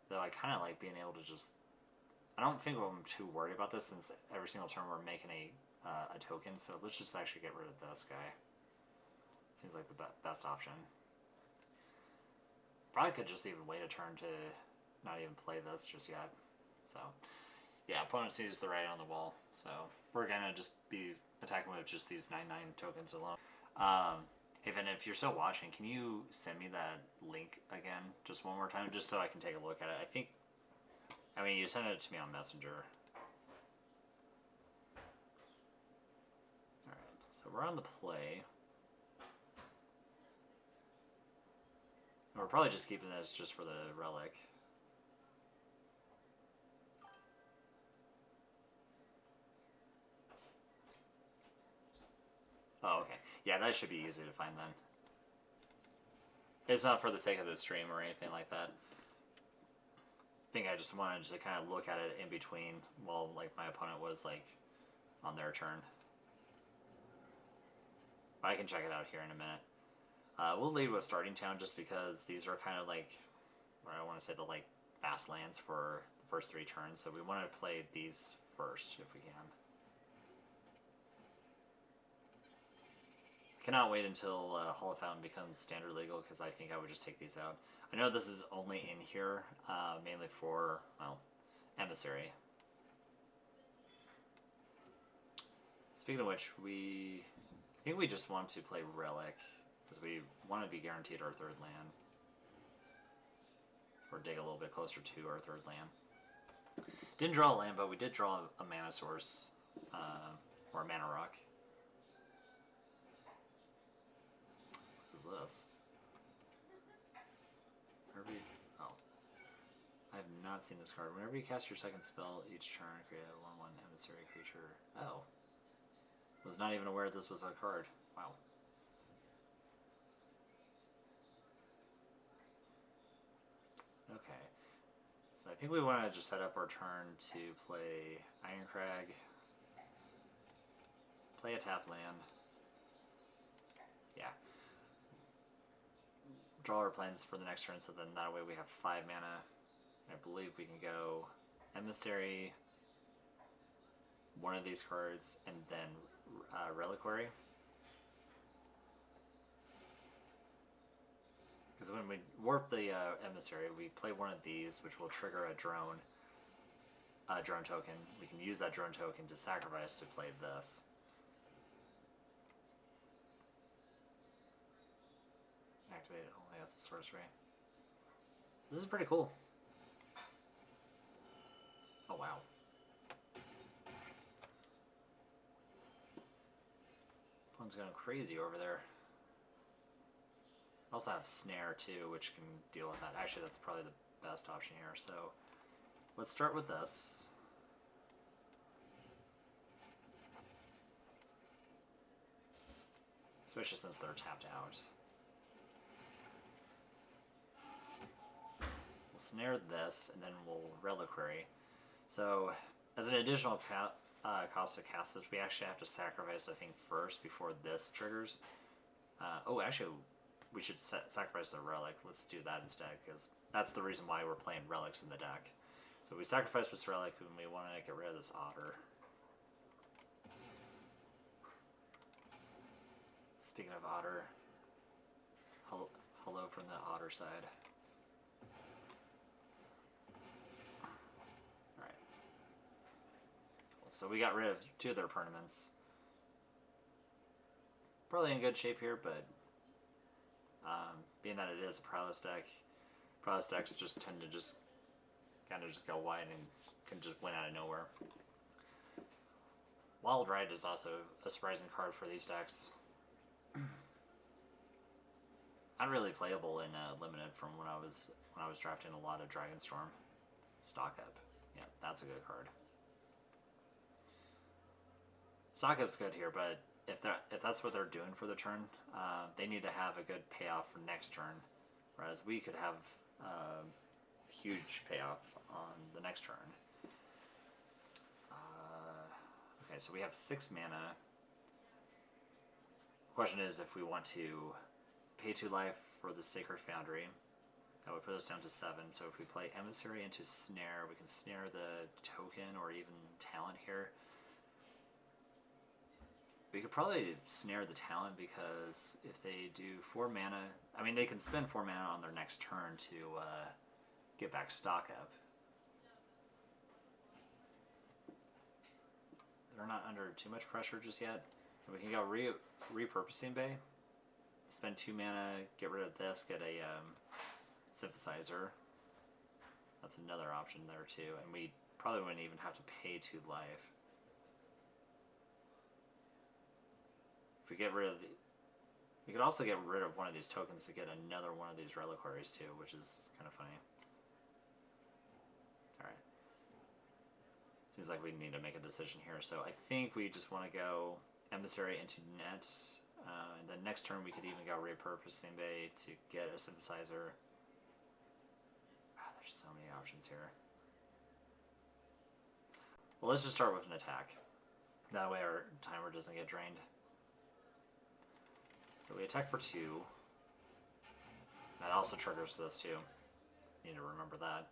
Though I kind of like being able to just. I don't think I'm too worried about this since every single turn we're making a token. So let's just actually get rid of this guy. Seems like the best option. Probably could just even wait a turn to not even play this just yet. So, yeah, opponent sees the writing on the wall. So, we're going to just be attacking with just these 9/9 tokens alone. Even if you're still watching, can you send me that link again just one more time just so I can take a look at it? I mean, you sent it to me on Messenger. Alright, so we're on the play. We're probably just keeping this just for the relic. Oh, okay. Yeah, that should be easy to find then. It's not for the sake of the stream or anything like that. I think I just wanted to kind of look at it in between while like my opponent was like on their turn. But I can check it out here in a minute. We'll lead with Starting Town just because these are kind of like, what I want to say, the like fast lands for the first 3 turns. So we want to play these first if we can. Cannot wait until Hall of Fountain becomes standard legal because I think I would just take these out. I know this is only in here mainly for, well, Emissary. Speaking of which, I think we just want to play Relic because we want to be guaranteed our 3rd land. Or dig a little bit closer to our 3rd land. Didn't draw a land, but we did draw a mana source or a mana rock. This. Oh. I have not seen this card. Whenever you cast your 2nd spell each turn, create a 1/1 emissary creature. Oh. Was not even aware this was a card. Wow. Okay. So I think we want to just set up our turn to play Ironcrag. Play a tap land. Yeah. Draw our plans for the next turn, so then that way we have 5 mana. I believe we can go Emissary, one of these cards, and then Reliquary. Because when we warp the Emissary, we play one of these, which will trigger a drone token. We can use that drone token to sacrifice to play this. Activate it only as a sorcery. This is pretty cool. Oh wow. Opponent's going crazy over there. I also have Snare too, which can deal with that. Actually, that's probably the best option here. So let's start with this. Especially since they're tapped out. We'll snare this, and then we'll Reliquary. So, as an additional cost to cast this, we actually have to sacrifice, I think, first before this triggers. Oh, actually, we should sacrifice the Relic. Let's do that instead, because that's the reason why we're playing Relics in the deck. So we sacrifice this Relic, and we want to get rid of this Otter. Speaking of Otter, hello from the Otter side. Alright. Cool. So we got rid of 2 of their permanents. Probably in good shape here, but Being that it is a Prowess decks just tend to just kind of just go wide and can just win out of nowhere. Wild Ride is also a surprising card for these decks. Not really playable in Limited from when I was drafting a lot of Dragonstorm. Stock Up. Yeah, that's a good card. Stock Up's good here, but if that's what they're doing for the turn, they need to have a good payoff for next turn, whereas we could have huge payoff on the next turn. Okay, so we have 6 mana. Question is if we want to pay 2 life for the Sacred Foundry. That would put us down to 7, so if we play Emissary into Snare, we can snare the token or even talent here. We could probably snare the talent because if they do 4 mana, I mean they can spend 4 mana on their next turn to get back Stock Up. They're not under too much pressure just yet. And we can go Repurposing Bay, spend 2 mana, get rid of this, get a Synthesizer. That's another option there too, and we probably wouldn't even have to pay 2 life. If we get rid of we could also get rid of one of these tokens to get another one of these reliquaries too, which is kind of funny. Alright. Seems like we need to make a decision here, so I think we just want to go Emissary into Net, and then next turn we could even go Repurposing Bay to get a Synthesizer. There's so many options here. Well, let's just start with an attack. That way our timer doesn't get drained. So we attack for 2. That also triggers this too. Need to remember that.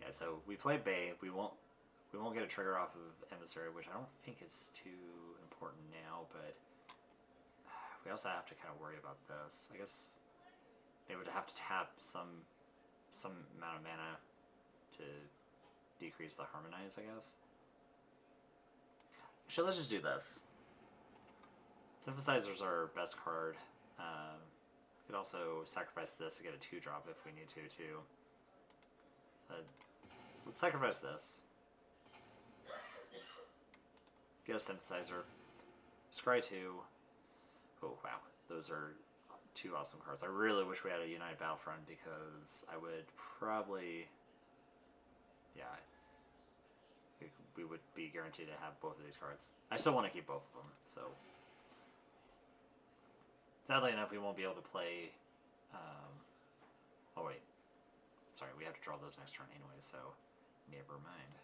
Yeah, so we play Bay. We won't get a trigger off of Emissary, which I don't think is too important now, but we also have to kind of worry about this. I guess they would have to tap some amount of mana to decrease the Harmonize, I guess. Actually, let's just do this. Synthesizer's our best card. We could also sacrifice this to get a 2-drop if we need to, too. So let's sacrifice this. Get a Synthesizer. Scry 2. Oh wow, those are 2 awesome cards. I really wish we had a United Battlefront because I would probably, yeah, we would be guaranteed to have both of these cards. I still want to keep both of them, so. Sadly enough, we won't be able to play, oh wait, sorry, we have to draw those next turn anyway, so never mind.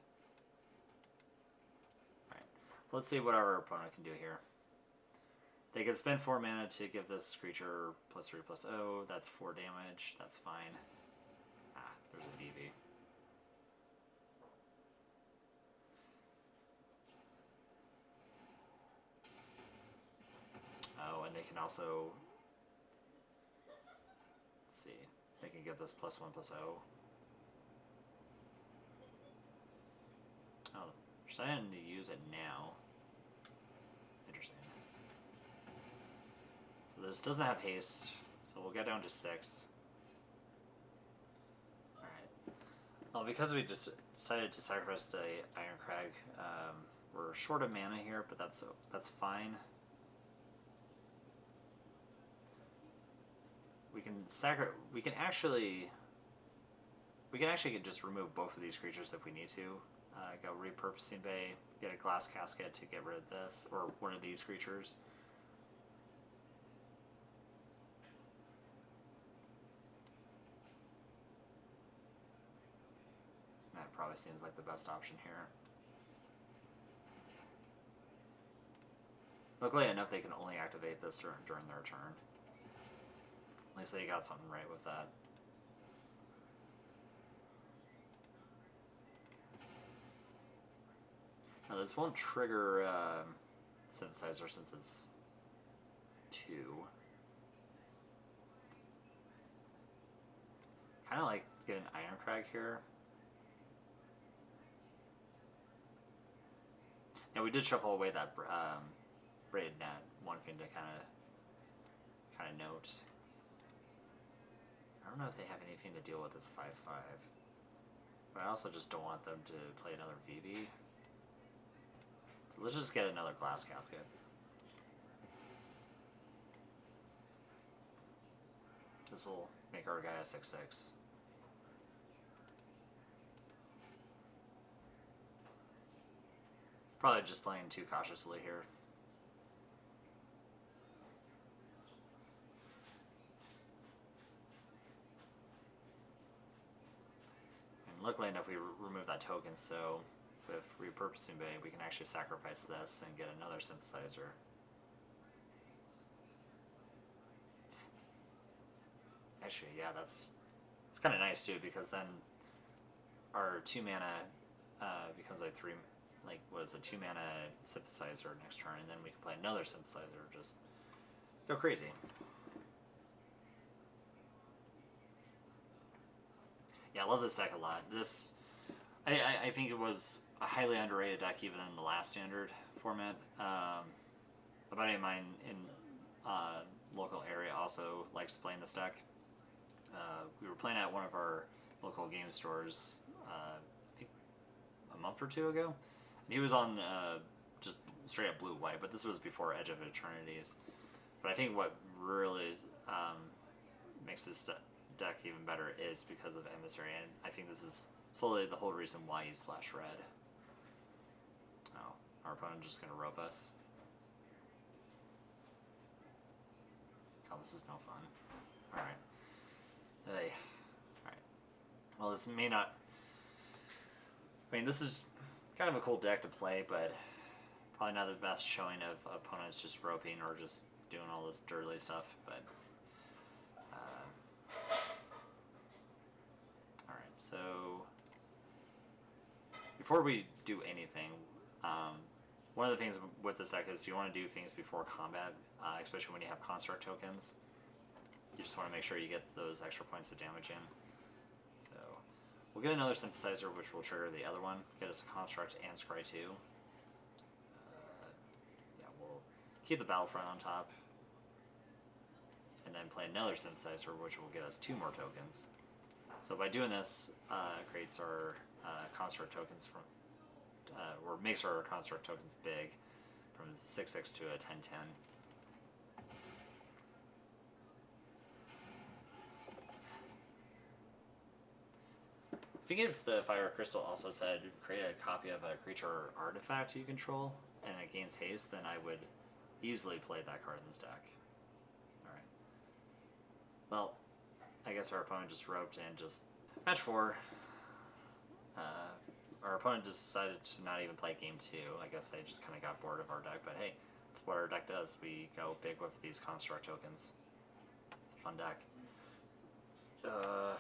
Alright, let's see what our opponent can do here. They can spend 4 mana to give this creature +3/+0. That's 4 damage. That's fine. Ah, there's a BV. Oh, and they can also... Let's see. They can give this +1/+0. Oh, they're deciding to use it now. Interesting. So this doesn't have haste, so we'll get down to 6. Alright. Well, because we just decided to sacrifice the Iron Crag, we're short of mana here, but that's fine. We can actually just remove both of these creatures if we need to. Go Repurposing Bay, get a Glass Casket to get rid of this, or one of these creatures. That probably seems like the best option here. Luckily enough, they can only activate this during their turn. At least they got something right with that. Now this won't trigger Synthesizer since it's 2. Kind of like get an Iron Crag here. Yeah, we did shuffle away that braided net. One thing to kind of note. I don't know if they have anything to deal with this 5/5, but I also just don't want them to play another VB. So let's just get another glass casket. This will make our guy a 6/6. Probably just playing too cautiously here. And luckily enough, we removed that token, so with repurposing Bay, we can actually sacrifice this and get another synthesizer. Actually, yeah, it's kind of nice too, because then our 2 mana becomes like 3, like what is a 2 mana synthesizer next turn, and then we can play another synthesizer, just go crazy. Yeah, I love this deck a lot. This, I think it was a highly underrated deck even in the last standard format. A buddy of mine in local area also likes playing this deck. We were playing at one of our local game stores I think a month or two ago, and he was on just straight up blue-white, but this was before Edge of Eternities. But I think what really makes this deck even better is because of Emissary, and I think this is solely the whole reason why he's flash red. Oh, our opponent's just going to rope us. God, this is no fun. Alright. Hey. Alright. Well, this may not... I mean, this is kind of a cool deck to play, but probably not the best showing of opponents just roping or just doing all this dirty stuff, but... Alright, so... Before we do anything, one of the things with this deck is you want to do things before combat, especially when you have construct tokens. You just want to make sure you get those extra points of damage in. So we'll get another synthesizer, which will trigger the other one, get us a construct and scry 2. Yeah, we'll keep the battlefront on top, and then play another synthesizer, which will get us 2 more tokens. So by doing this, creates our construct tokens from, or makes our construct tokens big, from 6/6 to a 10/10. I think if the Fire Crystal also said create a copy of a creature or artifact you control and it gains haste, then I would easily play that card in this deck. Alright. Well, I guess our opponent just roped and just... Match 4. Our opponent just decided to not even play game 2. I guess they just kind of got bored of our deck, but hey, that's what our deck does. We go big with these construct tokens. It's a fun deck. God,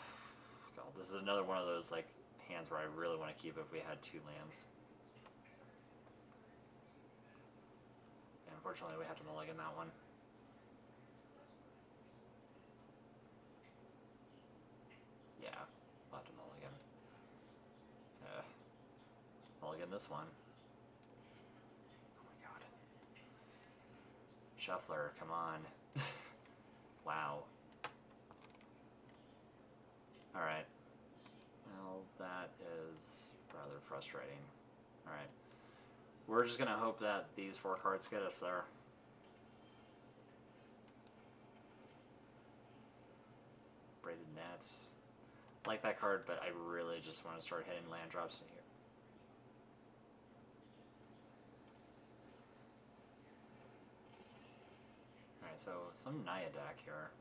this is another one of those like hands where I really want to keep if we had 2 lands. And unfortunately, we have to mulligan that one. Yeah, we'll have to mulligan. Mulligan this one. Oh my god. Shuffler, come on. Wow. Alright. Well, that is rather frustrating. Alright. We're just gonna hope that these 4 cards get us there. Braided Nets. Like that card, but I really just want to start hitting land drops in here. Alright, so some Naya deck here.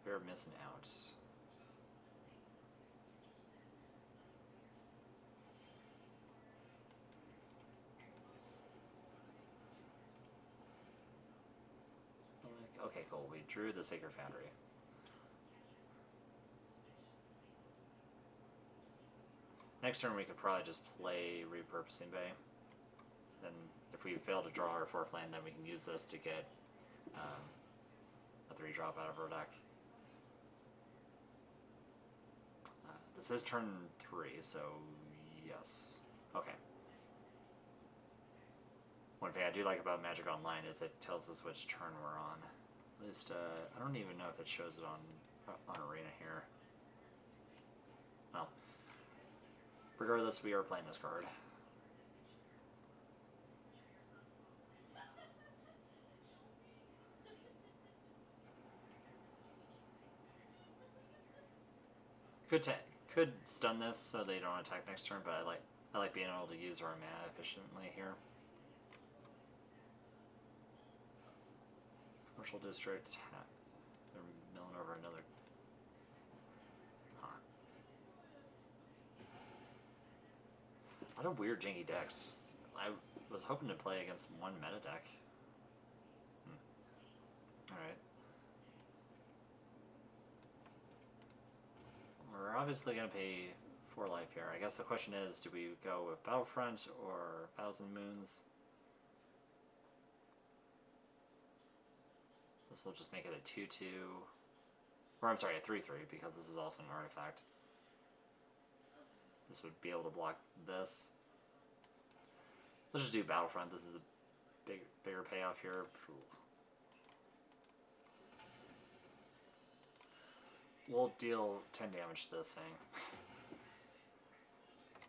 We're missing out. Okay, cool. We drew the Sacred Foundry. Next turn we could probably just play Repurposing Bay. Then if we fail to draw our 4th land, then we can use this to get a 3-drop out of our deck. This is turn 3, so yes. Okay. One thing I do like about Magic Online is it tells us which turn we're on. At least, I don't even know if it shows it on Arena here. Well, regardless, we are playing this card. Could stun this so they don't attack next turn, but I like being able to use our mana efficiently here. Commercial district. They're milling over another. Huh. A lot of weird janky decks. I was hoping to play against one meta deck. Alright. We're obviously going to pay 4 life here. I guess the question is, do we go with Battlefront or Thousand Moons? This will just make it a 2-2. Or I'm sorry, a 3-3, because this is also an artifact. This would be able to block this. Let's just do Battlefront. This is the bigger payoff here. We'll deal 10 damage to this thing.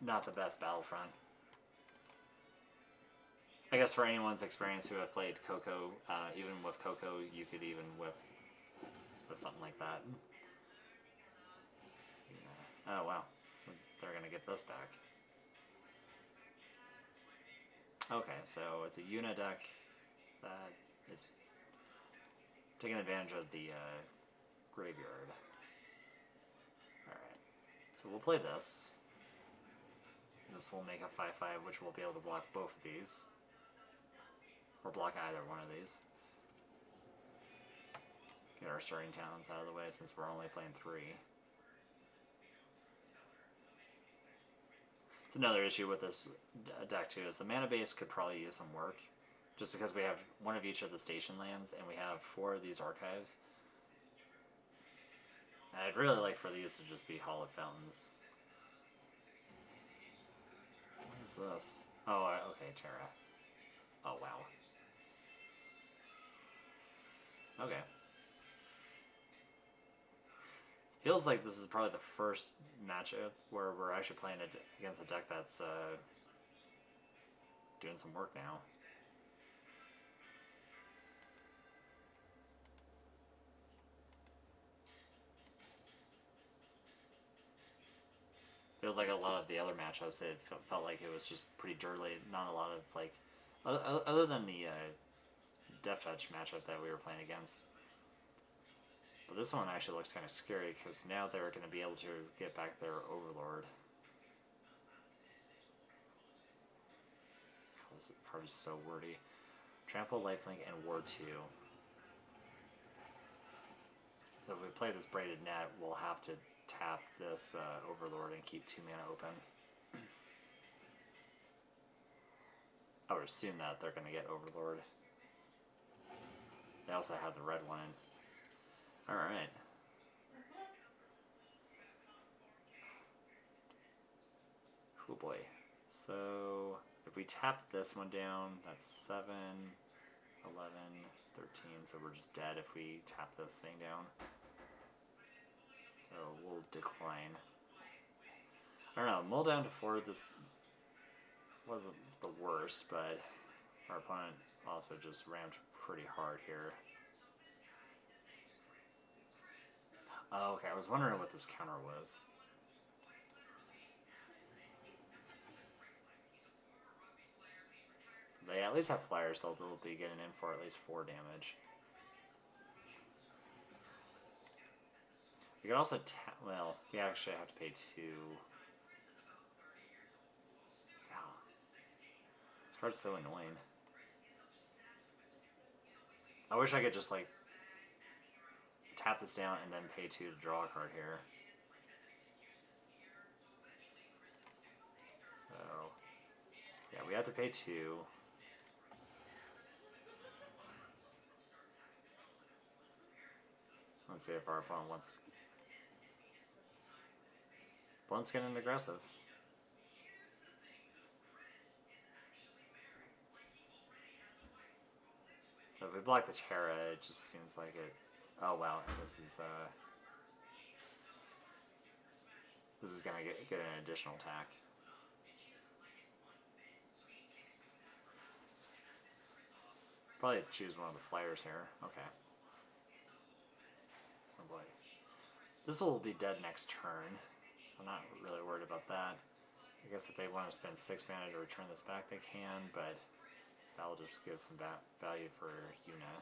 Not the best Battlefront. I guess for anyone's experience who have played Coco, even with Coco, you could even with something like that. Oh wow, so they're gonna get this back. Okay, so it's a Yuna deck that is taking advantage of the graveyard. Alright, so we'll play this. This will make a 5/5, which will be able to block both of these. Or block either one of these. Get our starting talents out of the way since we're only playing 3. It's another issue with this deck too, is the mana base could probably use some work. Just because we have one of each of the station lands and we have 4 of these archives. And I'd really like for these to just be hollowed fountains. What is this? Oh, okay, Terra. Oh, wow. Okay. It feels like this is probably the first matchup where we're actually playing against a deck that's doing some work now. Feels like a lot of the other matchups, it felt like it was just pretty dirty. Not a lot of, like, other than the Deathtouch matchup that we were playing against. But this one actually looks kind of scary because now they're going to be able to get back their Overlord. God, this card is so wordy. Trample, Lifelink, and Ward 2. So if we play this Braided Net, we'll have to tap this Overlord and keep 2 mana open. I would assume that they're going to get Overlord. They also have the red one. Alright. Oh boy. So, if we tap this one down, that's 7, 11, 13. So we're just dead if we tap this thing down. So we'll decline. I don't know, mull down to 4, this wasn't the worst, but our opponent also just rammed pretty hard here. Oh, okay, I was wondering what this counter was. So they at least have flyers, so they'll be getting in for at least 4 damage. We could also well, we actually have to pay 2. God. This card's so annoying. I wish I could just, like, tap this down and then pay 2 to draw a card here. So, yeah, we have to pay 2. Let's see if our opponent wants... Opponent's getting aggressive. So if we block the Terra, it just seems like it... Oh wow, this is gonna get an additional attack. Probably choose one of the flyers here. Okay. Oh boy. This will be dead next turn, so I'm not really worried about that. I guess if they want to spend 6 mana to return this back, they can, but that'll just give some value for Yuna.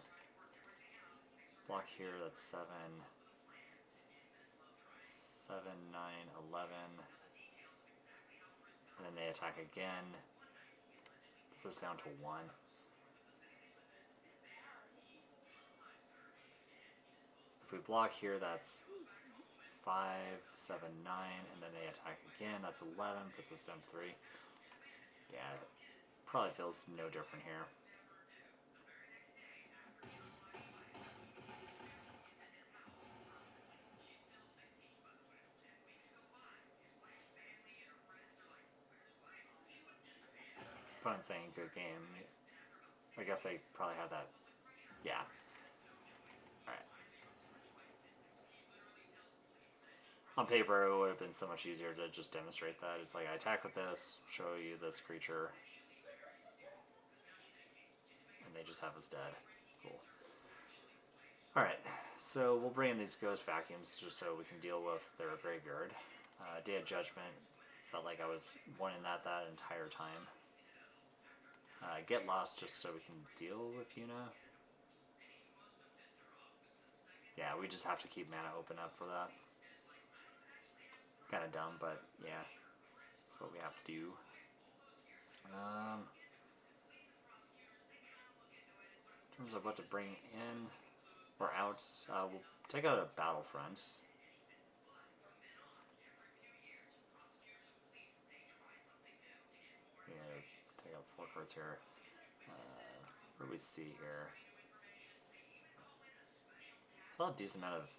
Block here, that's 7, 7, 9, 11. And then they attack again. Puts us down to 1. If we block here, that's 5, 7, 9, and then they attack again. That's 11, puts us down to 3. Yeah, it probably feels no different here. Opponent saying good game. I guess they probably have that. Yeah. Alright. On paper, it would have been so much easier to just demonstrate that. It's like, I attack with this, show you this creature, and they just have us dead. Cool. Alright, so we'll bring in these Ghost Vacuums just so we can deal with their graveyard. Day of Judgment, felt like I was wanting that entire time. Get Lost just so we can deal with Yuna. Yeah, we just have to keep mana open up for that. Kinda dumb, but yeah, that's what we have to do. In terms of what to bring in or out, we'll take out a Battlefront. Yeah, take out 4 cards here. What do we see here? It's a decent amount of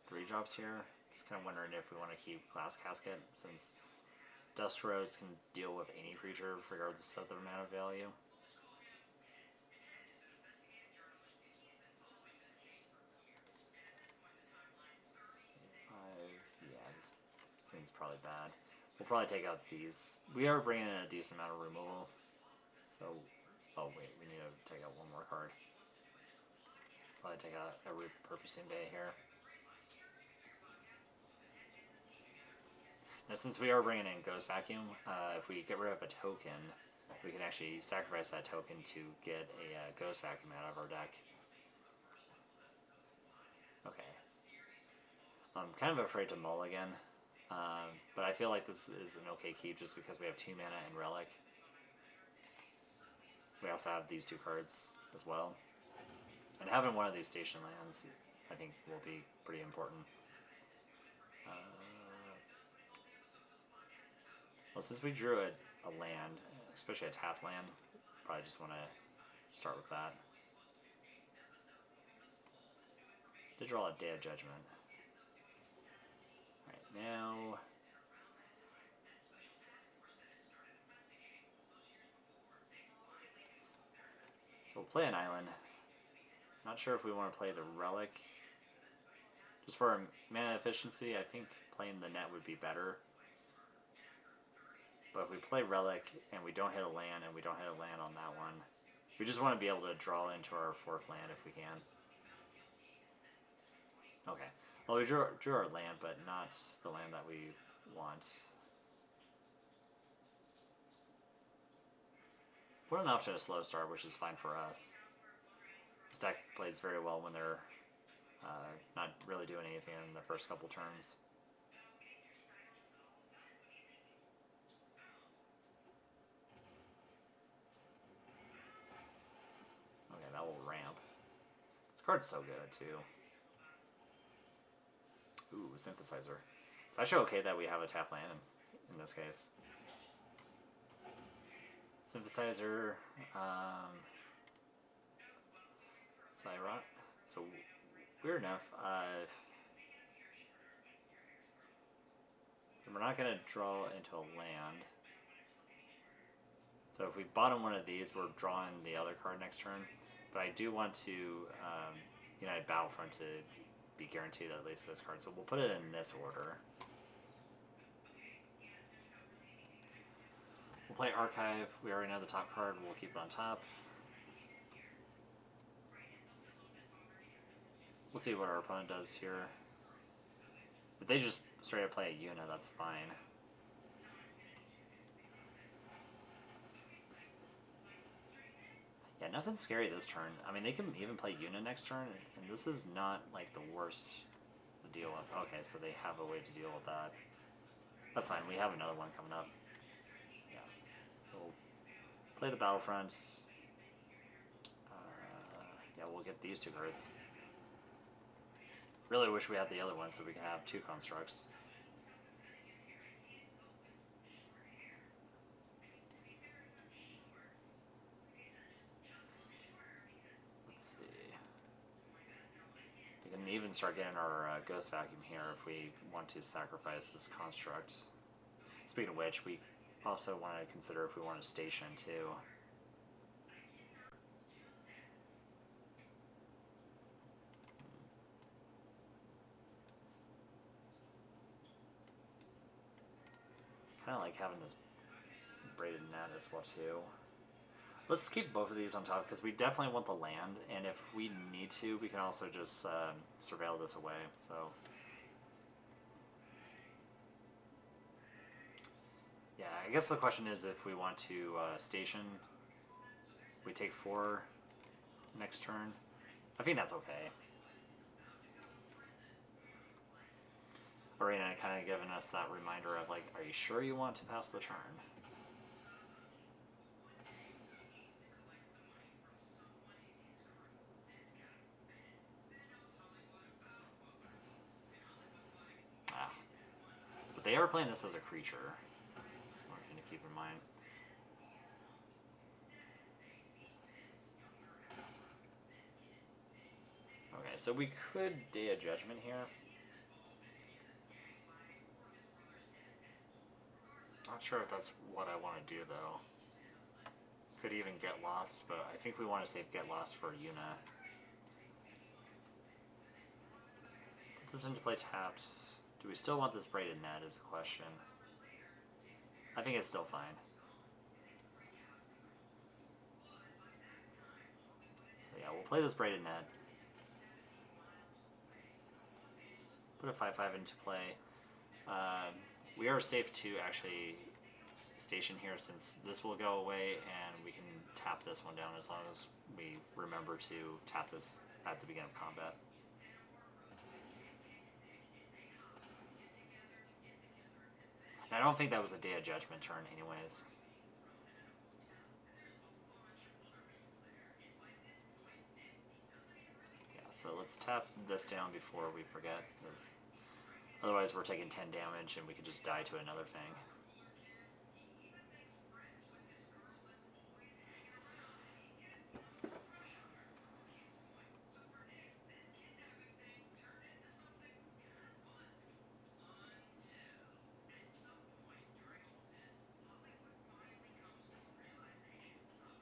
3 drops here. Just kind of wondering if we want to keep Glass Casket, since Dust Rose can deal with any creature regardless of their mana value. Yeah, this seems probably bad. We'll probably take out these. We are bringing in a decent amount of removal. So, oh wait, we need to take out one more card. Probably take out a Repurposing Bay here. Now, since we are bringing in Ghost Vacuum, if we get rid of a token, we can actually sacrifice that token to get a Ghost Vacuum out of our deck. Okay. I'm kind of afraid to mulligan, but I feel like this is an okay keep just because we have 2 mana and Relic. We also have these 2 cards as well. And having one of these station lands, I think, will be pretty important. Well, since we drew a land, especially a tapped land, probably just want to start with that. To draw a Day of Judgment. Right now, so we'll play an island. Not sure if we want to play the Relic. Just for mana efficiency, I think playing the net would be better. But if we play Relic and we don't hit a land and we don't hit a land on that one, we just want to be able to draw into our 4th land if we can. Okay. Well, we drew our land, but not the land that we want. We're off to a slow start, which is fine for us. This deck plays very well when they're not really doing anything in the first couple turns. Okay, that will ramp. This card's so good, too. Ooh, Synthesizer. It's actually okay that we have a tap land in this case. Synthesizer, so weird enough, we're not going to draw into a land. So if we bottom one of these, we're drawing the other card next turn. But I do want to United Battlefront to be guaranteed at least this card, so we'll put it in this order. We'll play Archive. We already know the top card. We'll keep it on top. We'll see what our opponent does here. If they just straight up play a Yuna, that's fine. Yeah, nothing scary this turn. I mean, they can even play Yuna next turn, and this is not, like, the worst to deal with. Okay, so they have a way to deal with that. That's fine. We have another one coming up. Yeah. So we'll play the Battlefront. Yeah, we'll get these two cards. Really wish we had the other one so we can have two constructs. Let's see. We can even start getting our Ghost Vacuum here if we want to sacrifice this construct. Speaking of which, we also want to consider if we want to station too. Kind of like having this braided net as well too. Let's keep both of these on top because we definitely want the land, and if we need to, we can also just surveil this away. So yeah, I guess the question is if we want to station. We take 4 next turn. I think that's okay. Arena kind of giving us that reminder of like, are you sure you want to pass the turn? Ah. But they are playing this as a creature. That's one thing to keep in mind. Okay, so we could Day of Judgment here. Not sure if that's what I want to do though. Could even Get Lost, but I think we want to save Get Lost for Yuna. Put this into play tapped. Do we still want this braided net is the question. I think it's still fine. So yeah, we'll play this braided net. Put a 5/5 into play. We are safe to actually station here since this will go away and we can tap this one down as long as we remember to tap this at the beginning of combat. And I don't think that was a Day of Judgment turn anyways. Yeah, so let's tap this down before we forget, because otherwise we're taking 10 damage and we could just die to another thing.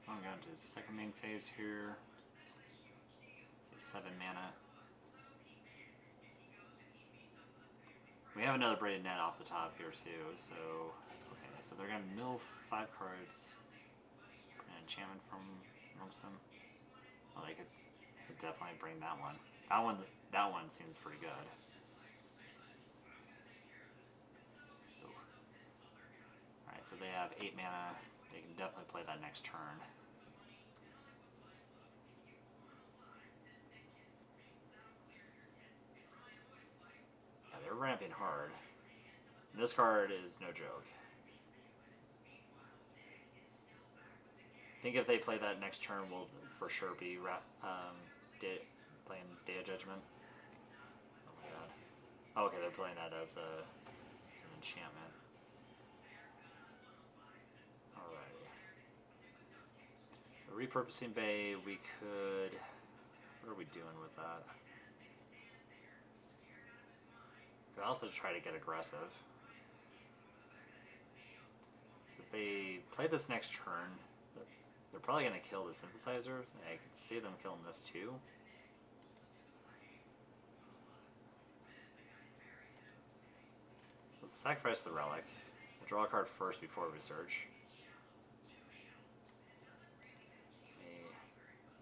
I'm going to the second main phase here. It's 7 mana. We have another braided net off the top here too, so okay, so they're gonna mill 5 cards, put an enchantment from amongst them. Well, they could definitely bring that one. That one seems pretty good. Alright, so they have 8 mana. They can definitely play that next turn. They're ramping hard. And this card is no joke. I think if they play that next turn, we'll for sure be playing Day of Judgment. Oh my god. Oh, okay, they're playing that as an enchantment. Alrighty. So repurposing Bay, we could... What are we doing with that? Could also try to get aggressive. So if they play this next turn, They're probably going to kill the synthesizer. I can see them killing this too. So let's sacrifice the relic. We'll draw a card first before we search. We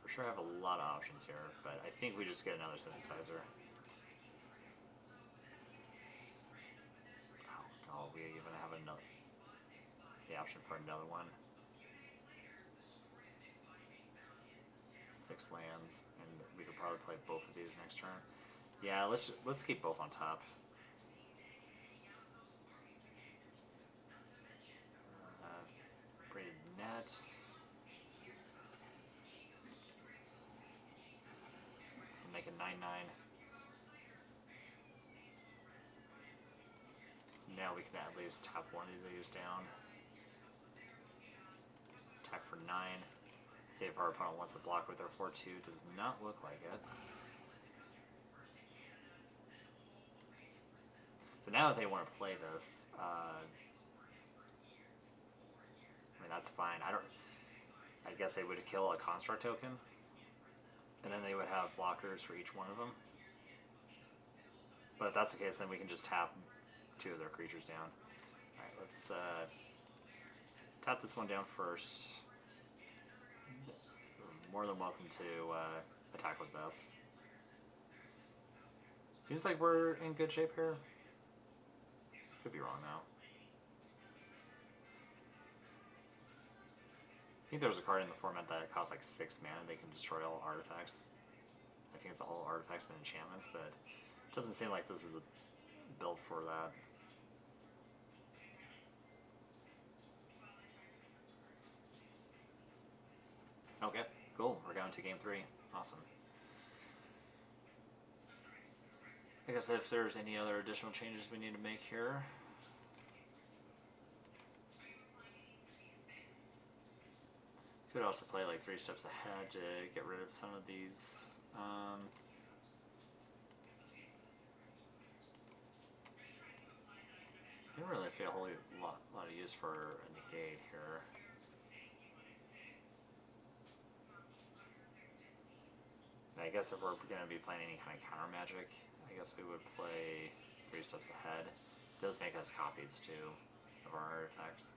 for sure have a lot of options here, but I think we just get another synthesizer. Oh, we even have the option for another one. 6 lands, and we could probably play both of these next turn. Yeah, let's keep both on top. Braided nets. So make a 9/9. So now we can at least tap one of these down. Attack for 9. See if our opponent wants to block with their 4/2. Does not look like it. So now if they want to play this, I mean that's fine. I guess they would kill a construct token, and then they would have blockers for each one of them. But if that's the case, then we can just tap 2 of their creatures down. All right, let's tap this one down first. More than welcome to attack with this. Seems like we're in good shape here. Could be wrong though. I think there's a card in the format that costs like 6 mana. They can destroy all artifacts. I think it's all artifacts and enchantments, but it doesn't seem like this is a build for that. Okay. Cool, we're going to game 3. Awesome. I guess if there's any other additional changes we need to make here. Could also play like 3 steps ahead to get rid of some of these. Didn't really see a whole lot of use for a negate here. I guess if we're going to be playing any kind of counter magic, I guess we would play 3 steps ahead. It does make us copies too of our artifacts.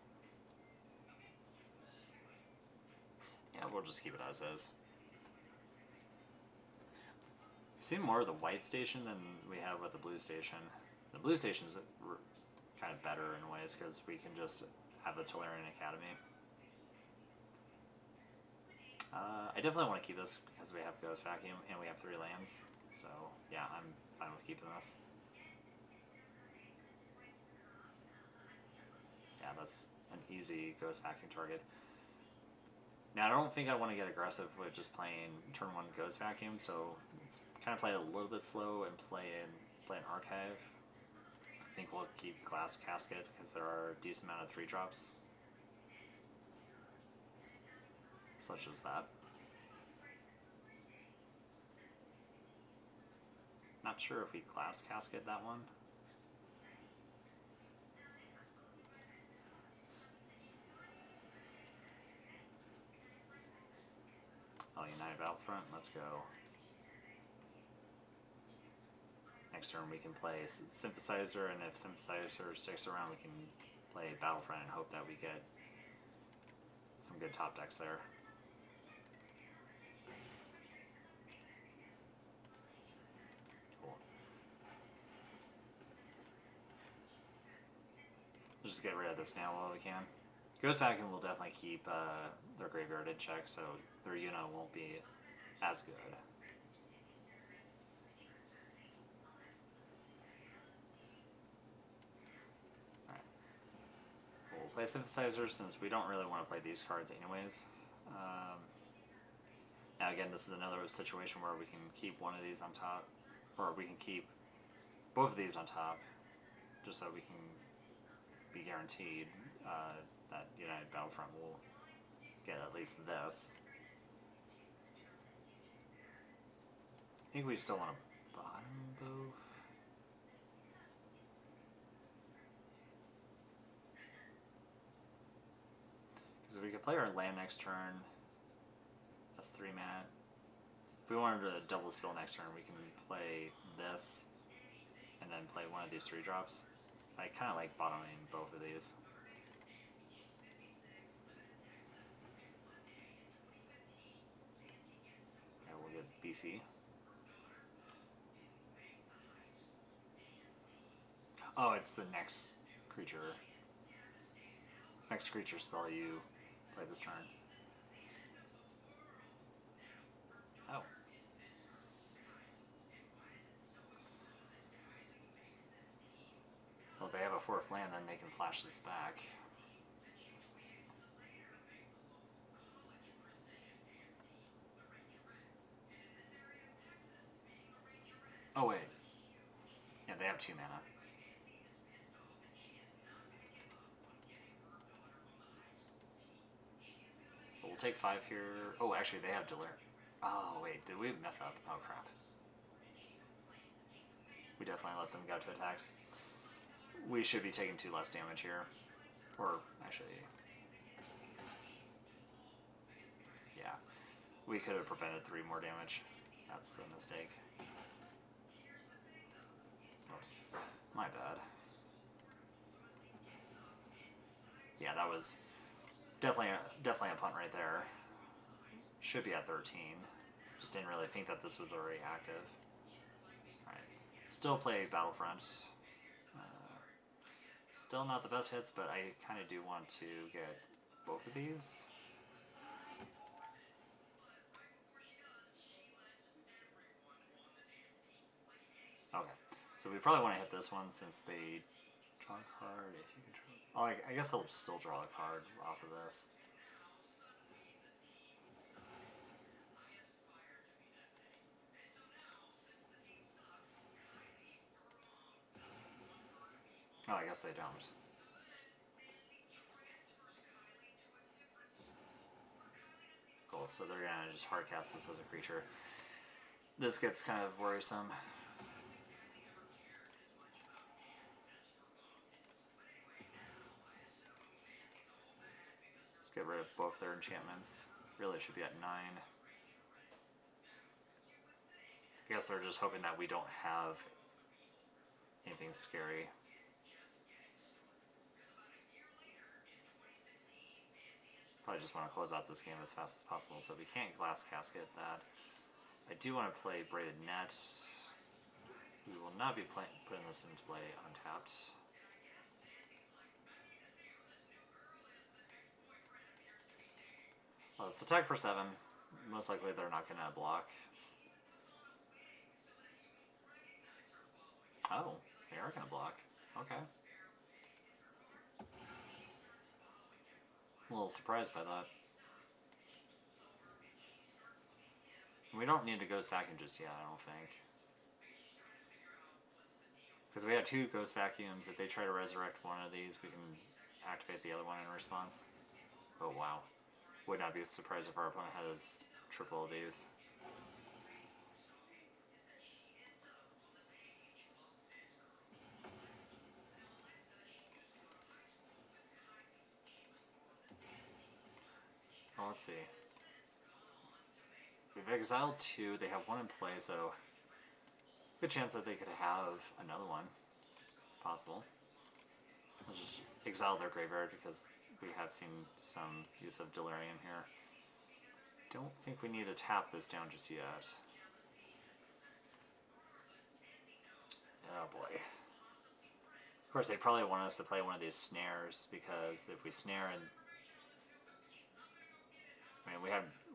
Yeah, we'll just keep it as is. We've seen more of the white station than we have with the blue station. The blue station is kind of better in ways because we can just have the Tolarian Academy. I definitely want to keep this because we have Ghost Vacuum and we have 3 lands. So yeah, I'm fine with keeping this. Yeah, that's an easy Ghost Vacuum target. Now I don't think I want to get aggressive with just playing turn 1 Ghost Vacuum, so let's kind of play it a little bit slow and play an Archive. I think we'll keep Glass Casket because there are a decent amount of 3-drops. Such as that. Not sure if we Glass Casket that one. Oh, United Battlefront, let's go. Next turn we can play Synthesizer, and if Synthesizer sticks around we can play Battlefront and hope that we get some good top decks there. Cool. Let's just get rid of this now while we can. Ghost Vacuum will definitely keep their graveyard in check, so their Yuna won't be as good. Alright. We'll play Synthesizer since we don't really want to play these cards anyways. Now again, this is another situation where we can keep one of these on top, or we can keep both of these on top, just so we can be guaranteed that United Battlefront will get at least this. I think we still want to bottom both. Because we could play our land next turn, That's 3 mana. If we wanted to double skill next turn, we can play this and then play one of these 3 drops. I kind of like bottoming both of these. Yeah, we'll get beefy. Oh, it's the next creature. Next creature spell you play this turn. Oh. Well, if they have a 4th land, then they can flash this back. Oh, wait. Yeah, they have 2 mana. So we'll take 5 here. Oh, actually, they have Delirium. Oh, wait, did we mess up? Oh, crap. We definitely let them go to attacks. We should be taking 2 less damage here. Or, actually... yeah. We could have prevented 3 more damage. That's a mistake. Oops. My bad. Yeah, that was definitely a punt right there. Should be at 13. Just didn't really think that this was already active. Alright. Still play Battlefront. Still not the best hits, but I kind of do want to get both of these. Okay. So we probably want to hit this one since they draw a card. If you can draw... oh, I guess they'll still draw a card off of this. Oh, I guess they don't. Cool, so they're gonna just hardcast this as a creature. This gets kind of worrisome. Let's get rid of both their enchantments. Really should be at 9. I guess they're just hoping that we don't have anything scary. Probably just want to close out this game as fast as possible, so we can't Glass Casket that. I do want to play Braided Net. We will not be putting this into play untapped. Well, it's attack for 7. Most likely they're not going to block. Oh, they are going to block. Okay. A little surprised by that. We don't need to Ghost Vacuum just yet, I don't think. Because we have 2 Ghost Vacuums. If they try to resurrect one of these, we can activate the other one in response. Oh, wow. Would not be surprised if our opponent has triple of these. Well, let's see. We've exiled 2, they have 1 in play, so good chance that they could have another one. It's possible. Let's just exile their graveyard because we have seen some use of Delirium here. Don't think we need to tap this down just yet. Oh boy. Of course, they probably want us to play one of these snares because if we snare and I mean,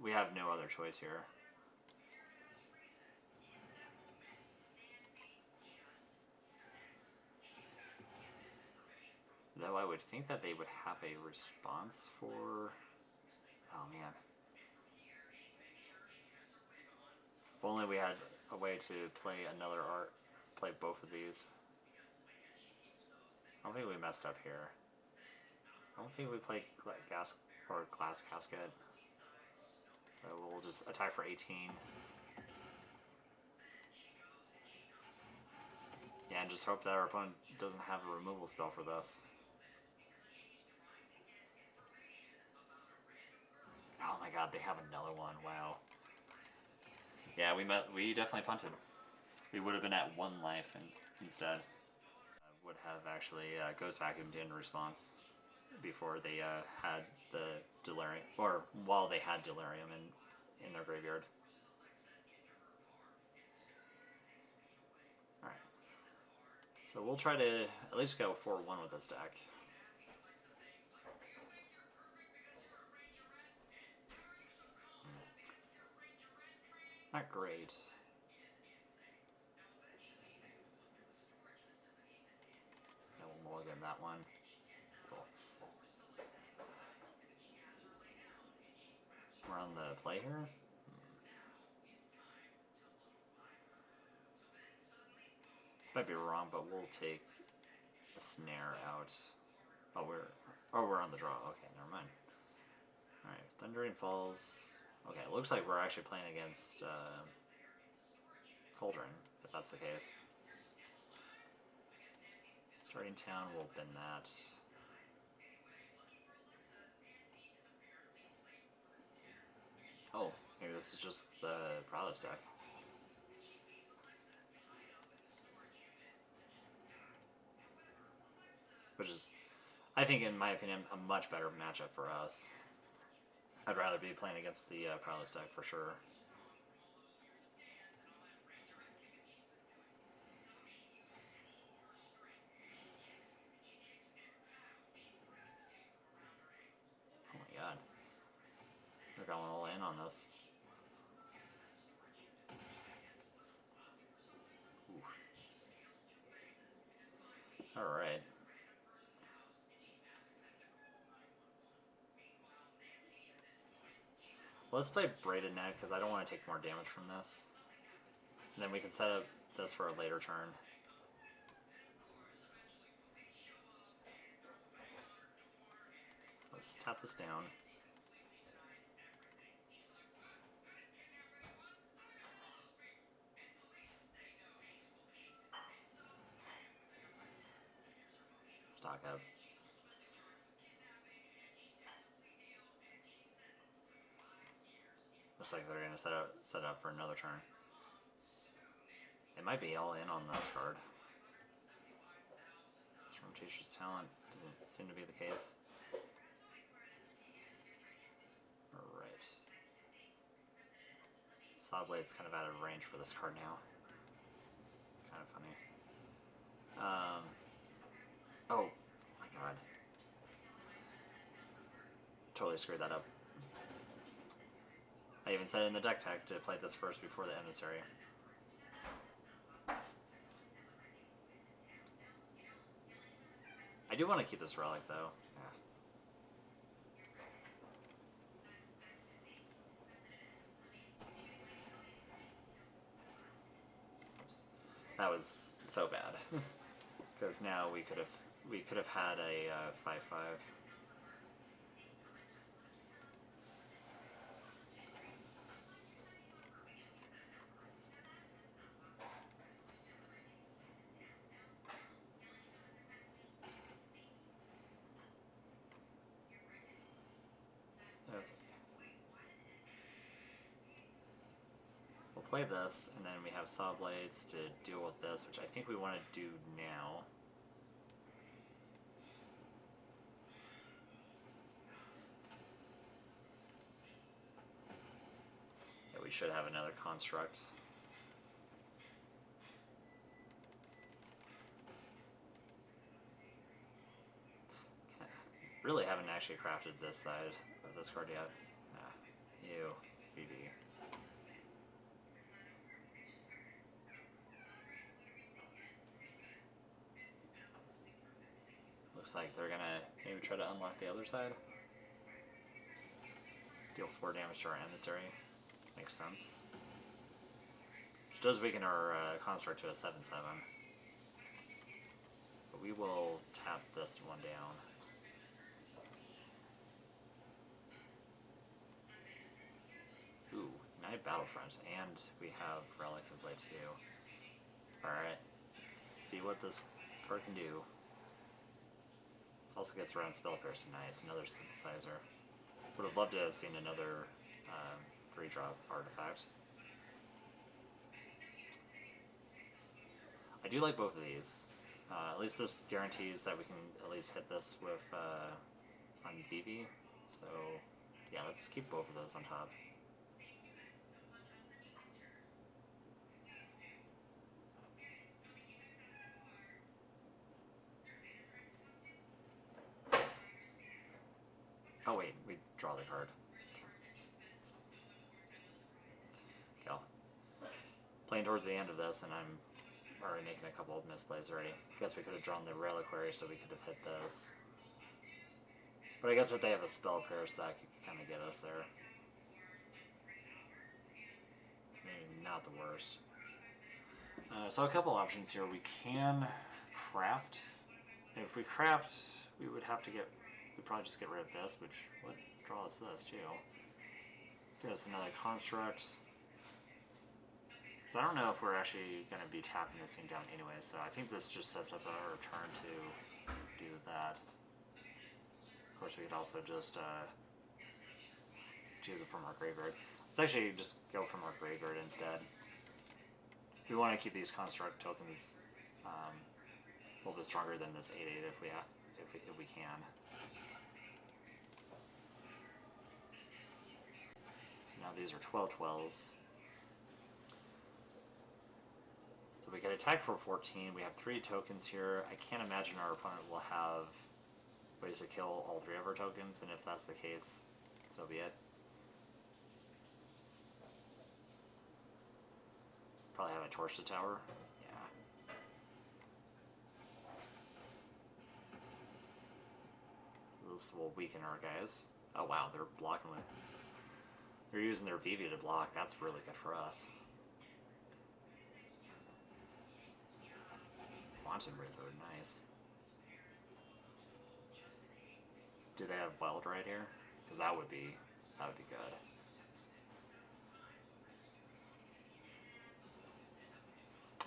we have no other choice here. Though I would think that they would have a response for... oh man. If only we had a way to play another art, play both of these. I don't think we messed up here. I don't think we played Glass Casket. So we'll just attack for 18. Yeah, and just hope that our opponent doesn't have a removal spell for this. Oh my god, they have another one. Wow. Yeah, we definitely punted. We would have been at 1 life instead. Would have actually Ghost Vacuumed in response before they had the Delirium, or while they had Delirium in their graveyard. Alright. So we'll try to at least go 4-1 with this deck. Not great. No, we'll mulligan that one. Cool. We're on the play here. This might be wrong, but we'll take a snare out. Oh, we're on the draw. Okay, never mind. All right, Thundering Falls. Okay, it looks like we're actually playing against Cauldron, if that's the case. Starting town, we'll bin that. Oh, maybe this is just the Prowess deck. Which is, I think, in my opinion, a much better matchup for us. I'd rather be playing against the Prowess deck for sure. Oh my god. We're going all in on this. Alright. Let's play Braided Net because I don't want to take more damage from this. And then we can set up this for a later turn. So let's tap this down. Stock up. Looks like they're going to set up for another turn. They might be all in on this card. Surreptitious Talent doesn't seem to be the case. Alright. Sawblade's kind of out of range for this card now. Kind of funny. Oh my god. Totally screwed that up. I even said in the deck tech to play this first before the Emissary. I do want to keep this relic though. Oops. That was so bad. Because now we could have had a 5/5. Okay. We'll play this, and then we have Saw Blades to deal with this, which I think we want to do now. Yeah, we should have another construct. Really haven't actually crafted this side of this card yet. Ew, VV. Looks like they're gonna maybe try to unlock the other side. Deal 4 damage to our Emissary. Makes sense. Which does weaken our construct to a 7/7. But we will tap this one down. Ooh, Night Battlefront, and we have Relic in play too. Alright, let's see what this card can do. This also gets around Spell Pierce, nice, another synthesizer. Would have loved to have seen another 3-drop artifact. I do like both of these. At least this guarantees that we can at least hit this with on Vivi. So yeah, let's keep both of those on top. Oh wait, we draw the card. Go. Playing towards the end of this, and I'm already making a couple of misplays already. I guess we could have drawn the Reliquary, so we could have hit this. But I guess if they have a spell pierce, that could kind of get us there. It's maybe not the worst. So a couple options here. We can craft. If we craft, we would have to get... We'd probably just get rid of this, which would draw us this too. Give us another construct. So I don't know if we're actually going to be tapping this thing down anyway, so I think this just sets up our turn to do that. Of course, we could also just choose it from our graveyard. Let's actually just go from our graveyard instead. We want to keep these construct tokens a little bit stronger than this 8/8 if we can. So now these are 12/12s. So we can attack for 14. We have 3 tokens here. I can't imagine our opponent will have ways to kill all 3 of our tokens, and if that's the case, so be it. Probably have a torch to tower. Yeah. So this will weaken our guys. Oh wow, they're blocking with... They're using their Vivi to block. That's really good for us. Quantum Wizard, nice. Do they have Wild right here? Because that would be good.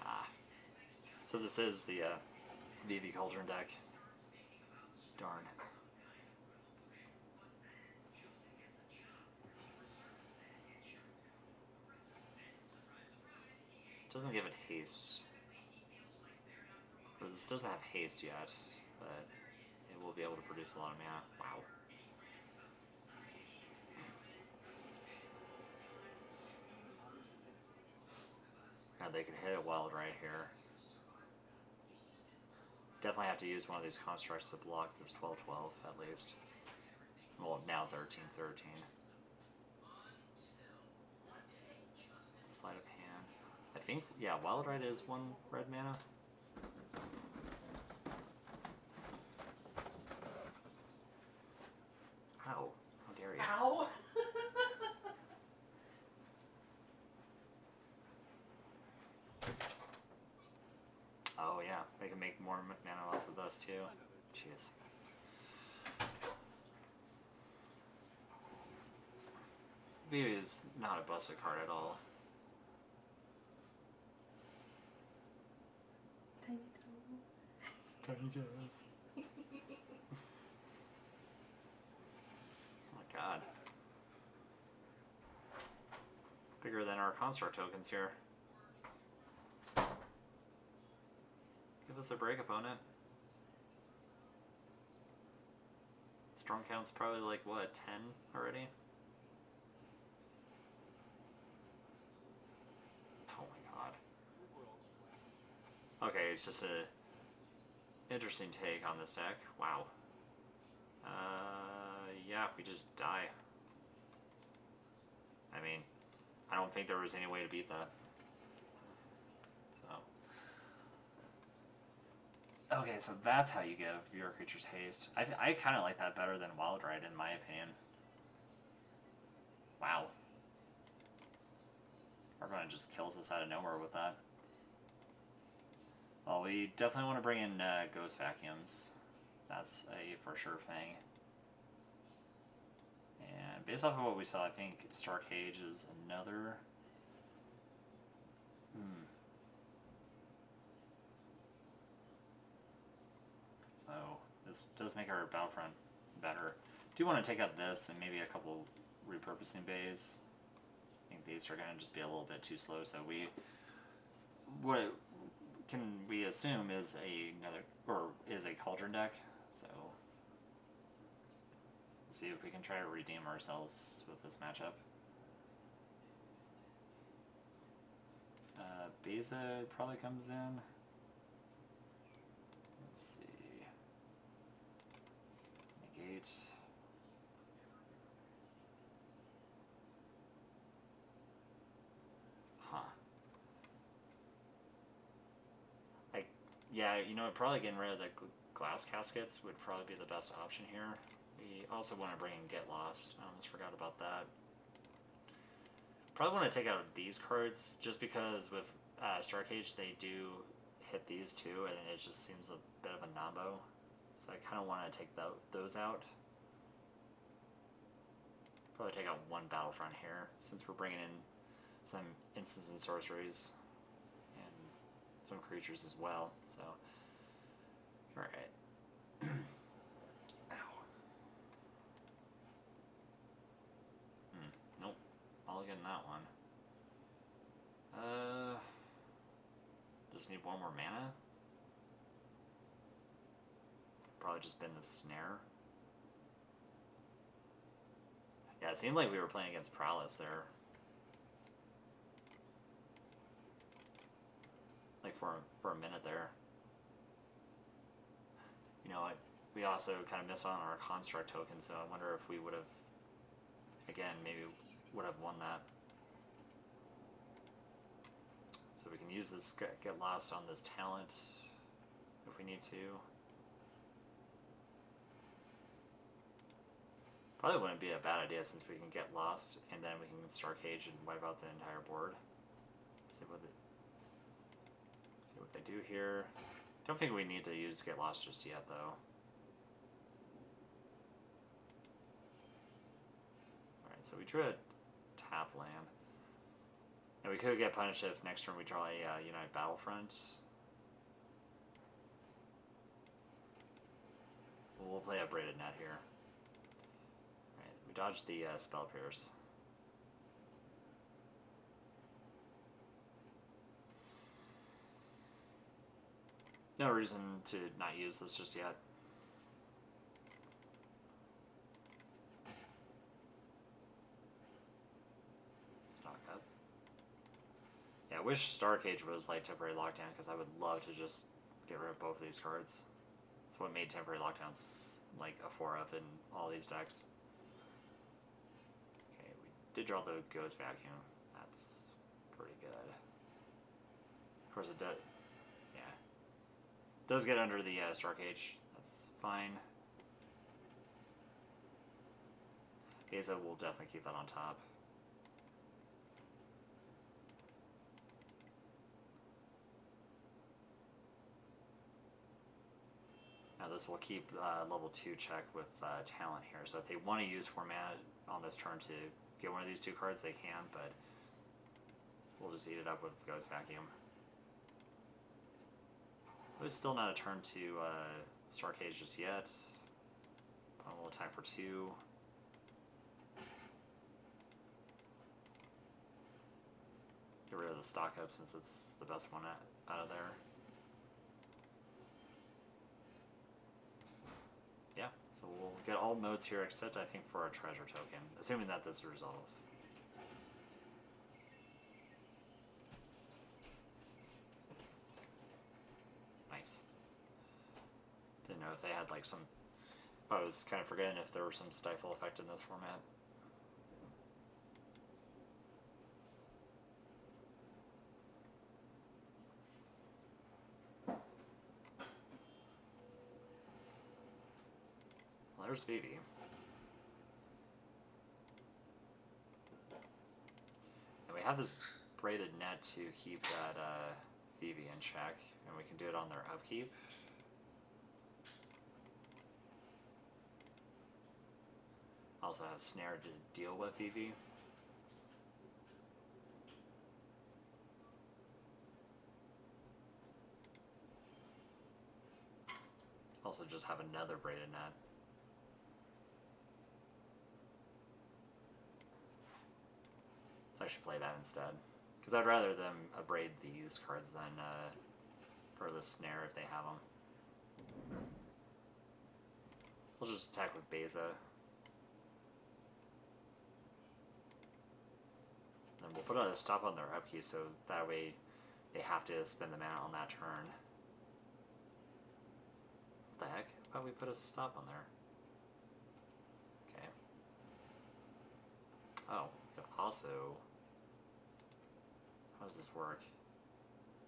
Ah. So this is the Vivi Cauldron deck. Darn. This doesn't give it haste. Or this doesn't have haste yet, but it will be able to produce a lot of mana. Wow. Now they can hit it wild right here. Definitely have to use one of these constructs to block this 12/12 at least. Well, now 13/13. Sleight of hand. I think, yeah, Wild Rite is 1 red mana. How? How dare you? Ow! Oh yeah, they can make more mana off of this too. Jeez. Vivi is not a busted card at all. Tiny Tiny toes. Oh my god. Bigger than our construct tokens here. Give us a break, opponent. Strong count's probably like, what, 10 already? Oh my god. Okay, it's just a interesting take on this deck. Wow. Yeah, we just die. I mean, I don't think there was any way to beat that. So. Okay, so that's how you give your creatures haste. I kind of like that better than Wild Rite, in my opinion. Wow. Our opponent just kills us out of nowhere with that. Well, we definitely want to bring in Ghost Vacuums. That's a for sure thing. And based off of what we saw, I think Star Cage is another... So this does make our Battlefront better. Do want to take out this and maybe a couple repurposing bays. I think these are going to just be a little bit too slow, so what can we assume is a Cauldron deck, so we'll see if we can try to redeem ourselves with this matchup. Beza probably comes in. Let's see. Negate. Yeah, you know, probably getting rid of the glass caskets would probably be the best option here. We also want to bring in Get Lost. I almost forgot about that. Probably want to take out these cards just because with Starcage they do hit these too, and it just seems a bit of a nombo. So I kind of want to take those out. Probably take out one Battlefront here since we're bringing in some instants and sorceries. Some creatures as well, so alright. Nope. I'll get that one. Just need one more mana. Probably just been the snare. Yeah, it seemed like we were playing against Prowess there. Like for a minute there. You know, we also kind of missed on our construct token, so I wonder if we would have, again, maybe would have won that. So we can use this Get Lost on this talent if we need to. Probably wouldn't be a bad idea since we can Get Lost and then we can Starcage and wipe out the entire board. Let's see what they do here. Don't think we need to use Get Lost just yet, though. Alright, so we drew a tap land. And we could get punished if next turn we draw a Unite Battlefront. We'll play a Braided Net here. Alright, we dodged the Spell Pierce. No reason to not use this just yet. Stock up. Yeah, I wish Starcage was like Temporary Lockdown because I would love to just get rid of both of these cards. That's what made Temporary Lockdowns like a 4-up in all these decks. Okay, we did draw the Ghost Vacuum. That's pretty good. Of course it does. Does get under the Starcage. That's fine. Izzet will definitely keep that on top. Now this will keep level 2 check with talent here. So if they want to use 4 mana on this turn to get one of these 2 cards, they can, but we'll just eat it up with Ghost Vacuum. It's still not a turn to Starcage just yet. We'll attack for 2. Get rid of the stock up since it's the best one out of there. Yeah, so we'll get all modes here except I think for a treasure token, assuming that this resolves. Didn't know if they had like some. I was kind of forgetting if there was some stifle effect in this format. Well, there's Vivi. And we have this Braided Net to keep that Vivi in check, and we can do it on their upkeep. Also have Snare to deal with Vivi. Also just have another Braided Net. I should play that instead. Because I'd rather them abrade these cards than for the snare if they have them. We'll just attack with Beza. Then we'll put a stop on their upkeep so that way they have to spend the mana on that turn. What the heck? Why don't we put a stop on there? Okay. Oh, but also... How does this work?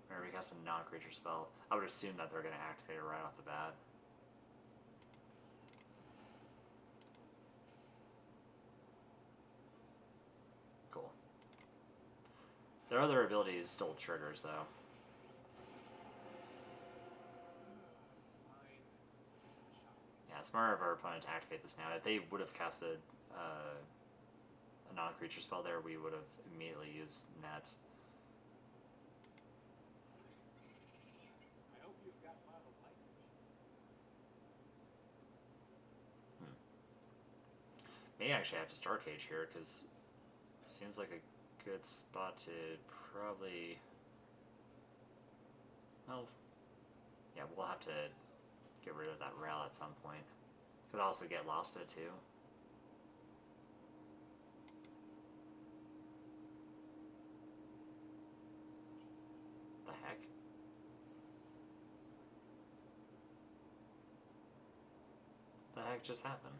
Whenever we cast a non-creature spell, I would assume that they're going to activate it right off the bat. Cool. Their other abilities still triggers, though. Yeah, smart of our opponent to activate this now. If they would have casted a non-creature spell there, we would have immediately used Net. May actually have to Star Cage here, because it seems like a good spot to probably... Well, yeah, we'll have to get rid of that rail at some point. Could also get lost it too. The heck? The heck just happened?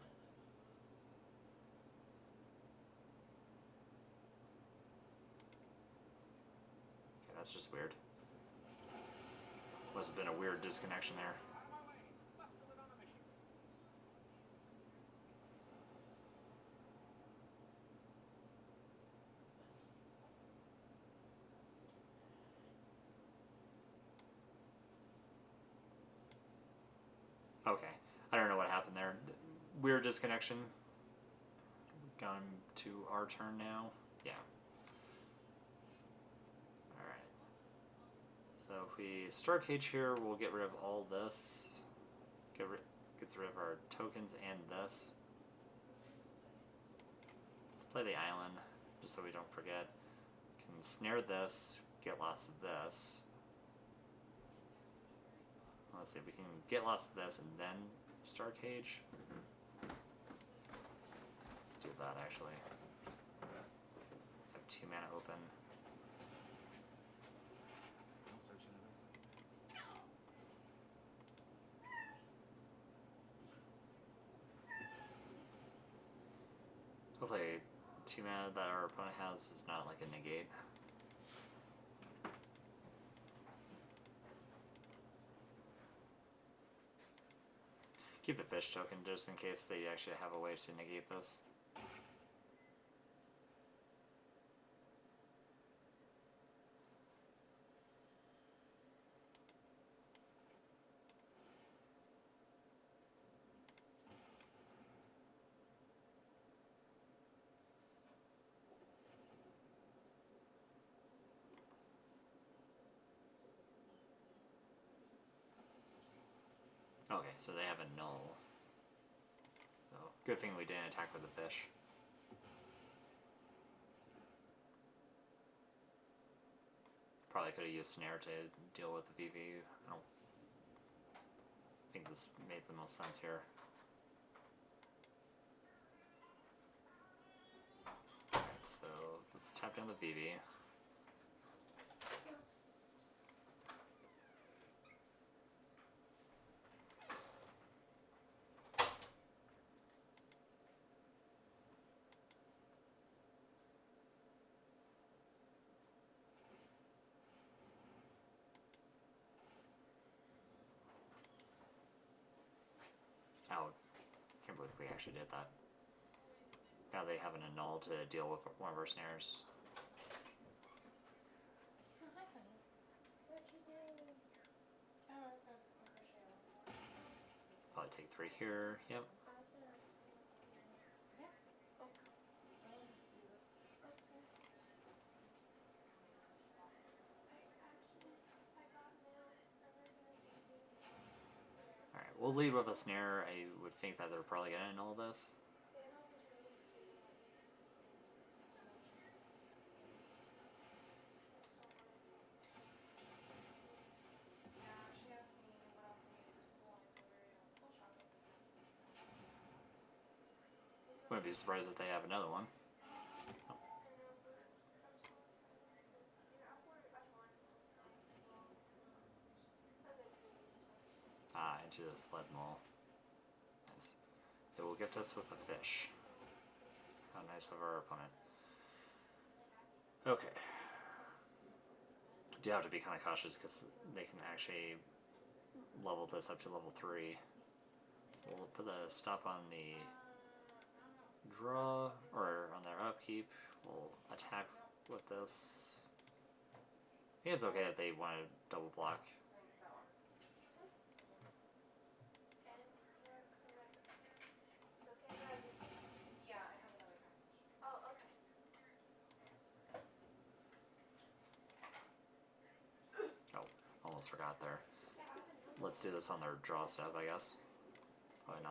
Okay, that's just weird. Must have been a weird disconnection there. Okay, I don't know what happened there. Weird disconnection. Going to our turn now. Yeah. Alright. So if we Star Cage here, we'll get rid of all this. Gets rid of our tokens and this. Let's play the island, just so we don't forget. Can snare this, get lots of this. Let's see if we can get lots of this and then Star Cage. Let's do that actually. Have 2 mana open. Hopefully 2 mana that our opponent has is not like a negate. Keep the fish token just in case they actually have a way to negate this. Okay, so they have a null. So, good thing we didn't attack with the fish. Probably could have used Snare to deal with the VV. I don't think this made the most sense here. Alright, so let's tap down the VV. Oh, can't believe we actually did that. Now they have an annul to deal with one of our snares. Probably take 3 here, yep. Alright, we'll lead with a snare. I would think that they're probably going to annul this. Wouldn't be surprised if they have another one. Oh. Ah, into the flood mole. Nice. It will gift us with a fish. How nice of our opponent. Okay. Do have to be kind of cautious because they can actually level this up to level 3. So we'll put a stop on the draw, or on their upkeep. We'll attack with this. I think it's okay if they want to double block. Almost forgot there. Let's do this on their draw step, I guess. Probably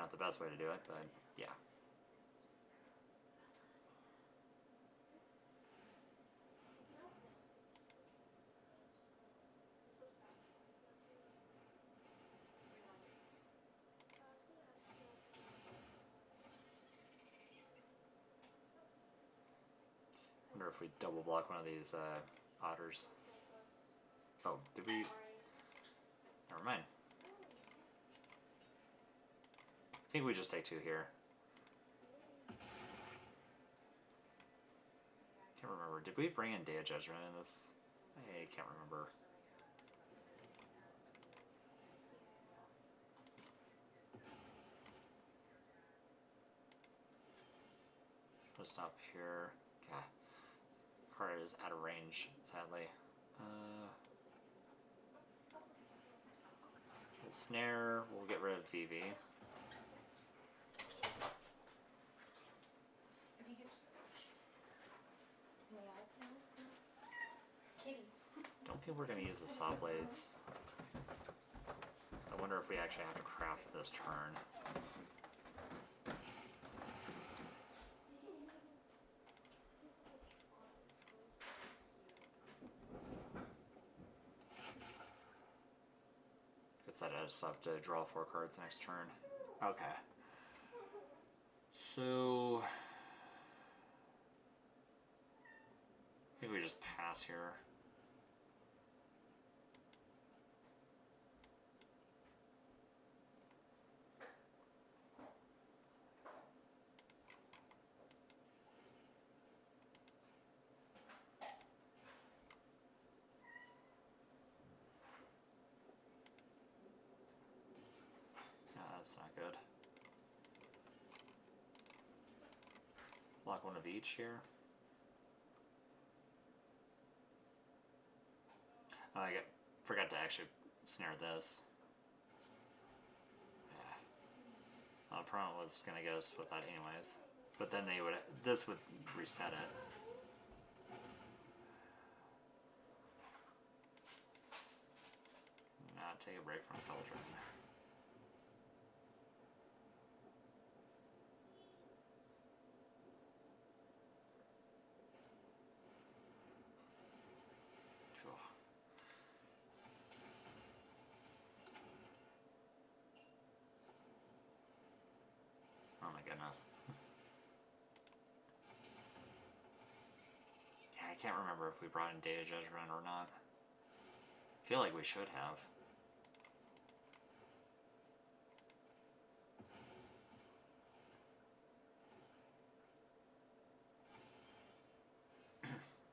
not the best way to do it, but yeah. Wonder if we double block one of these otters. Oh, did we? Never mind. I think we just take 2 here. Can't remember. Did we bring in Day of Judgment in this? I can't remember. Let's stop here. God. This card is out of range, sadly. We'll snare, we'll get rid of VV. Don't think we're going to use the saw blades. I wonder if we actually have to craft this turn. Set us up to draw 4 cards next turn. Okay. So I think we just pass here. That's not good. Block one of each here. Oh, forgot to actually snare this. Yeah. Prowess was gonna get us with that anyways, but then this would reset it. Not take a break from Cauldron. Oh my goodness. Yeah, I can't remember if we brought in Day of Judgment or not. I feel like we should have.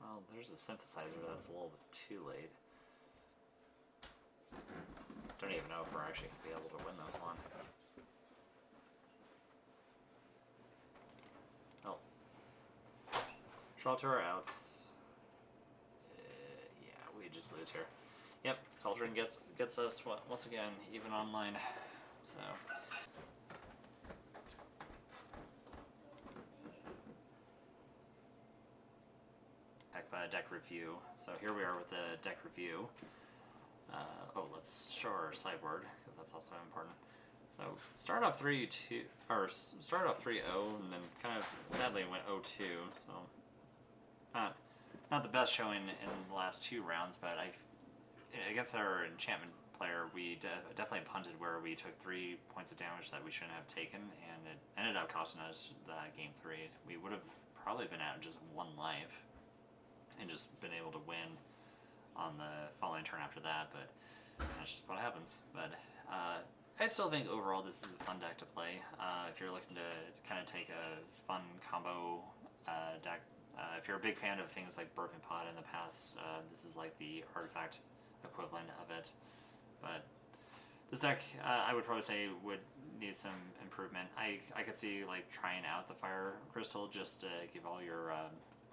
Well, there's a synthesizer that's a little bit too late. Don't even know if we're actually going to be able to win this one. Oh. Draw to our outs. Yeah, we just lose here. Yep, Cauldron gets us once again, even online. So. Deck review. So here we are with the deck review. Let's show our sideboard because that's also important. So start off 3-2, or start off 3-0, and then kind of sadly went 0-2. So not the best showing in the last 2 rounds, but against our enchantment player, we definitely punted where we took 3 points of damage that we shouldn't have taken, and it ended up costing us game 3. We would have probably been at just 1 life and just been able to win on the following turn after that, but that's just what happens. But I still think overall this is a fun deck to play. If you're looking to kind of take a fun combo deck, if you're a big fan of things like Birthing Pod in the past, this is like the artifact equivalent of it. But this deck, I would probably say, would need some improvement. I could see like trying out the Fire Crystal just to give all your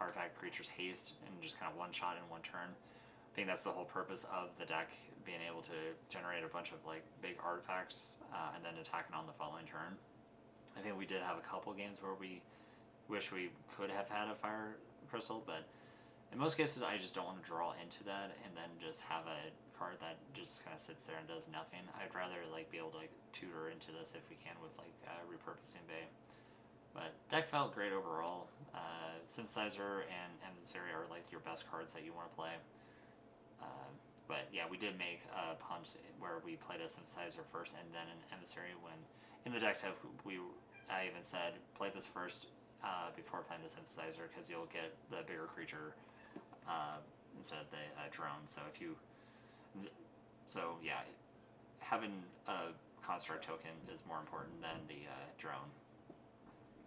artifact creatures haste and just kind of one shot in 1 turn. I think that's the whole purpose of the deck, being able to generate a bunch of like big artifacts and then attacking on the following turn. I think we did have a couple games where we wish we could have had a Fire Crystal, but in most cases I just don't want to draw into that and then just have a card that just kind of sits there and does nothing. I'd rather like be able to like tutor into this if we can with like Repurposing Bay. But deck felt great overall. Synthesizer and Emissary are like your best cards that you want to play. But yeah, we did make a punt where we played a Synthesizer first and then an Emissary. When in the deck tip, I even said play this first before playing the Synthesizer, because you'll get the bigger creature instead of the drone. So yeah, having a construct token is more important than the drone.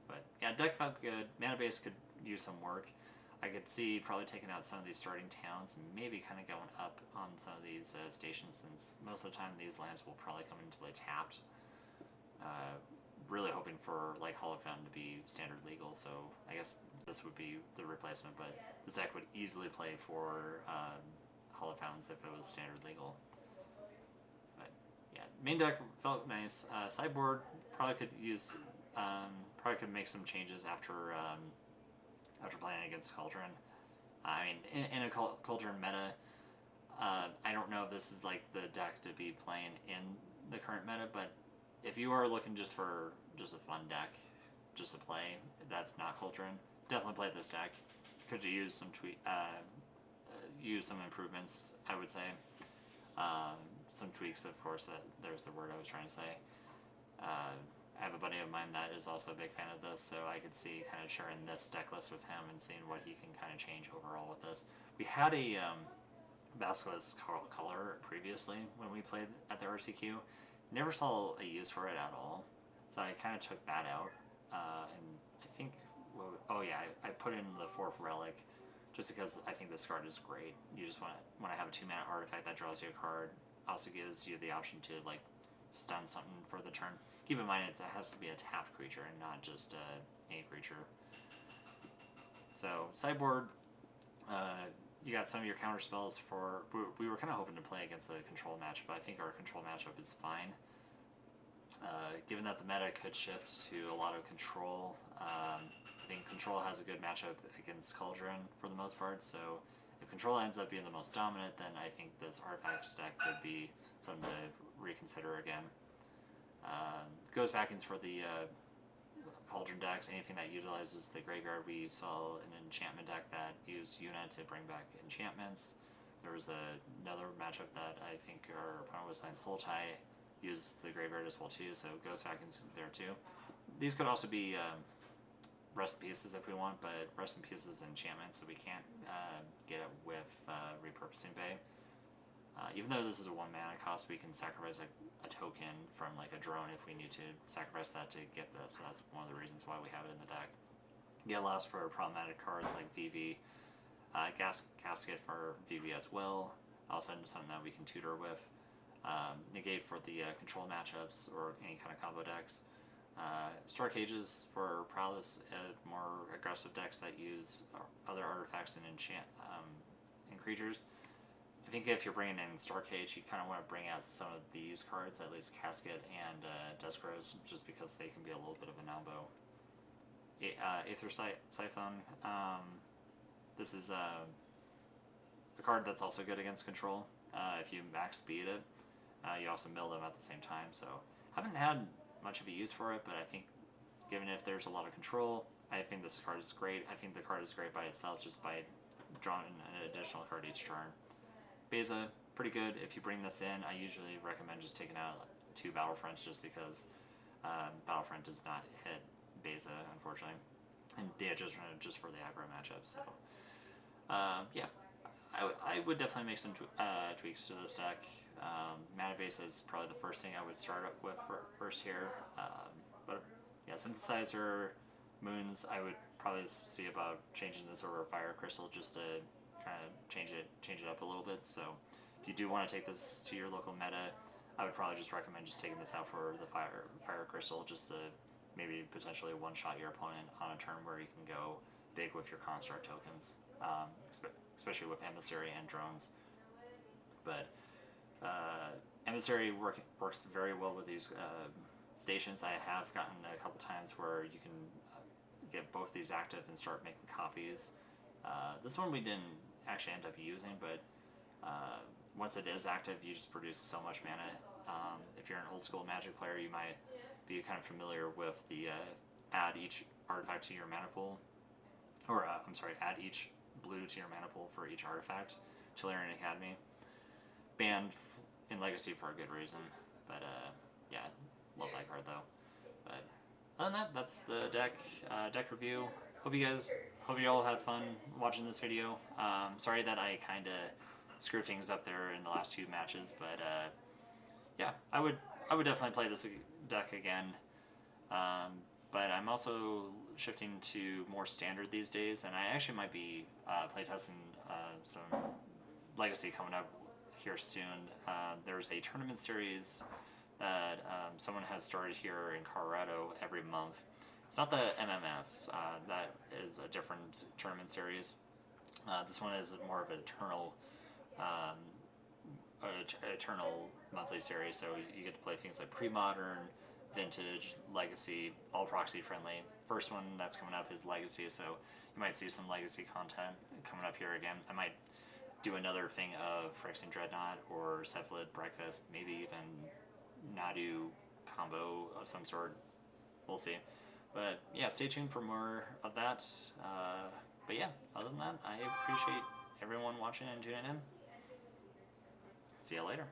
But yeah, deck felt good. Mana base could use some work. I could see probably taking out some of these starting towns and maybe kind of going up on some of these stations, since most of the time these lands will probably come into play tapped. Really hoping for like Hollow Fountain to be standard legal, so I guess this would be the replacement, but this deck would easily play for Hollow Fountains if it was standard legal. But yeah, main deck felt nice. Sideboard probably could use, probably could make some changes after playing against Cauldron. I mean, in a Cauldron meta, I don't know if this is like the deck to be playing in the current meta, but if you are looking just for just a fun deck, just to play, that's not Cauldron, definitely play this deck. Could use some use some improvements, I would say. Some tweaks, of course. There's the word I was trying to say. I have a buddy of mine that is also a big fan of this, so I could see kind of sharing this deck list with him and seeing what he can kind of change overall with this. We had a Basilisk color previously when we played at the RCQ. Never saw a use for it at all, so I kind of took that out. And I think, oh yeah, I put in the 4th Relic just because I think this card is great. You just want to have a 2-mana artifact that draws you a card. Also gives you the option to like stun something for the turn. Keep in mind it has to be a tapped creature and not just any creature. So sideboard, you got some of your counter spells for. We were kind of hoping to play against the control matchup, but I think our control matchup is fine. Given that the meta could shift to a lot of control, I think control has a good matchup against Cauldron for the most part. So if control ends up being the most dominant, then I think this artifact stack could be something to reconsider again. Goes back in for the Cauldron decks, anything that utilizes the graveyard. We saw an enchantment deck that used Yuna to bring back enchantments. There was another matchup that I think our opponent was playing, Sultai, used the graveyard as well too, so goes back in there too. These could also be rest in pieces if we want, but rest in pieces is enchantment, so we can't get it with Repurposing Bay. Even though this is a 1 mana cost, we can sacrifice a token from like a drone if we need to sacrifice that to get this. So that's one of the reasons why we have it in the deck. It allows for problematic cards like VV, Casket for VV as well. Also something that we can tutor with. Negate for the control matchups or any kind of combo decks. Star Cages for Prowess, more aggressive decks that use other artifacts and enchant and creatures. I think if you're bringing in Star Cage, you kind of want to bring out some of these cards, at least Casket and Deskros, just because they can be a little bit of an elbow. Aether Siphon, this is a card that's also good against control. If you max speed it, you also mill them at the same time, so haven't had much of a use for it, but I think given if there's a lot of control, I think this card is great. I think the card is great by itself, just by drawing an additional card each turn. Beza, pretty good. If you bring this in, I usually recommend just taking out 2 Battlefronts just because Battlefront does not hit Beza, unfortunately. And Deathtouch just for the aggro matchup, so yeah. I would definitely make some tweaks to this deck. Mana base is probably the first thing I would start up with first here. But yeah, Synthesizer, Moons, I would probably see about changing this over Fire Crystal just to kind of change it up a little bit. So if you do want to take this to your local meta, I would probably just recommend just taking this out for the Fire Crystal just to maybe potentially one-shot your opponent on a turn where you can go big with your Construct tokens, especially with Emissary and drones. But Emissary works very well with these stations. I have gotten a couple times where you can get both these active and start making copies. This one we didn't actually end up using, but once it is active, you just produce so much mana. If you're an old school Magic player, you might be kind of familiar with the add each artifact to your mana pool, or I'm sorry, add each blue to your mana pool for each artifact. Tolarian Academy, banned in Legacy for a good reason, but yeah, love that card though. But other than that, that's the deck review. Hope you all had fun watching this video. Sorry that I kind of screwed things up there in the last 2 matches, but yeah, I would definitely play this deck again. But I'm also shifting to more standard these days, and I actually might be playtesting some Legacy coming up here soon. There's a tournament series that someone has started here in Colorado every month. It's not the MMS, that is a different tournament series. This one is more of an eternal monthly series, so you get to play things like pre-modern, vintage, legacy, all proxy friendly. First one that's coming up is legacy, so you might see some legacy content coming up here again. I might do another thing of Phyrexian Dreadnought or Cephalid Breakfast, maybe even Nadu combo of some sort. We'll see. But yeah, stay tuned for more of that. But yeah, other than that, I appreciate everyone watching and tuning in. See you later.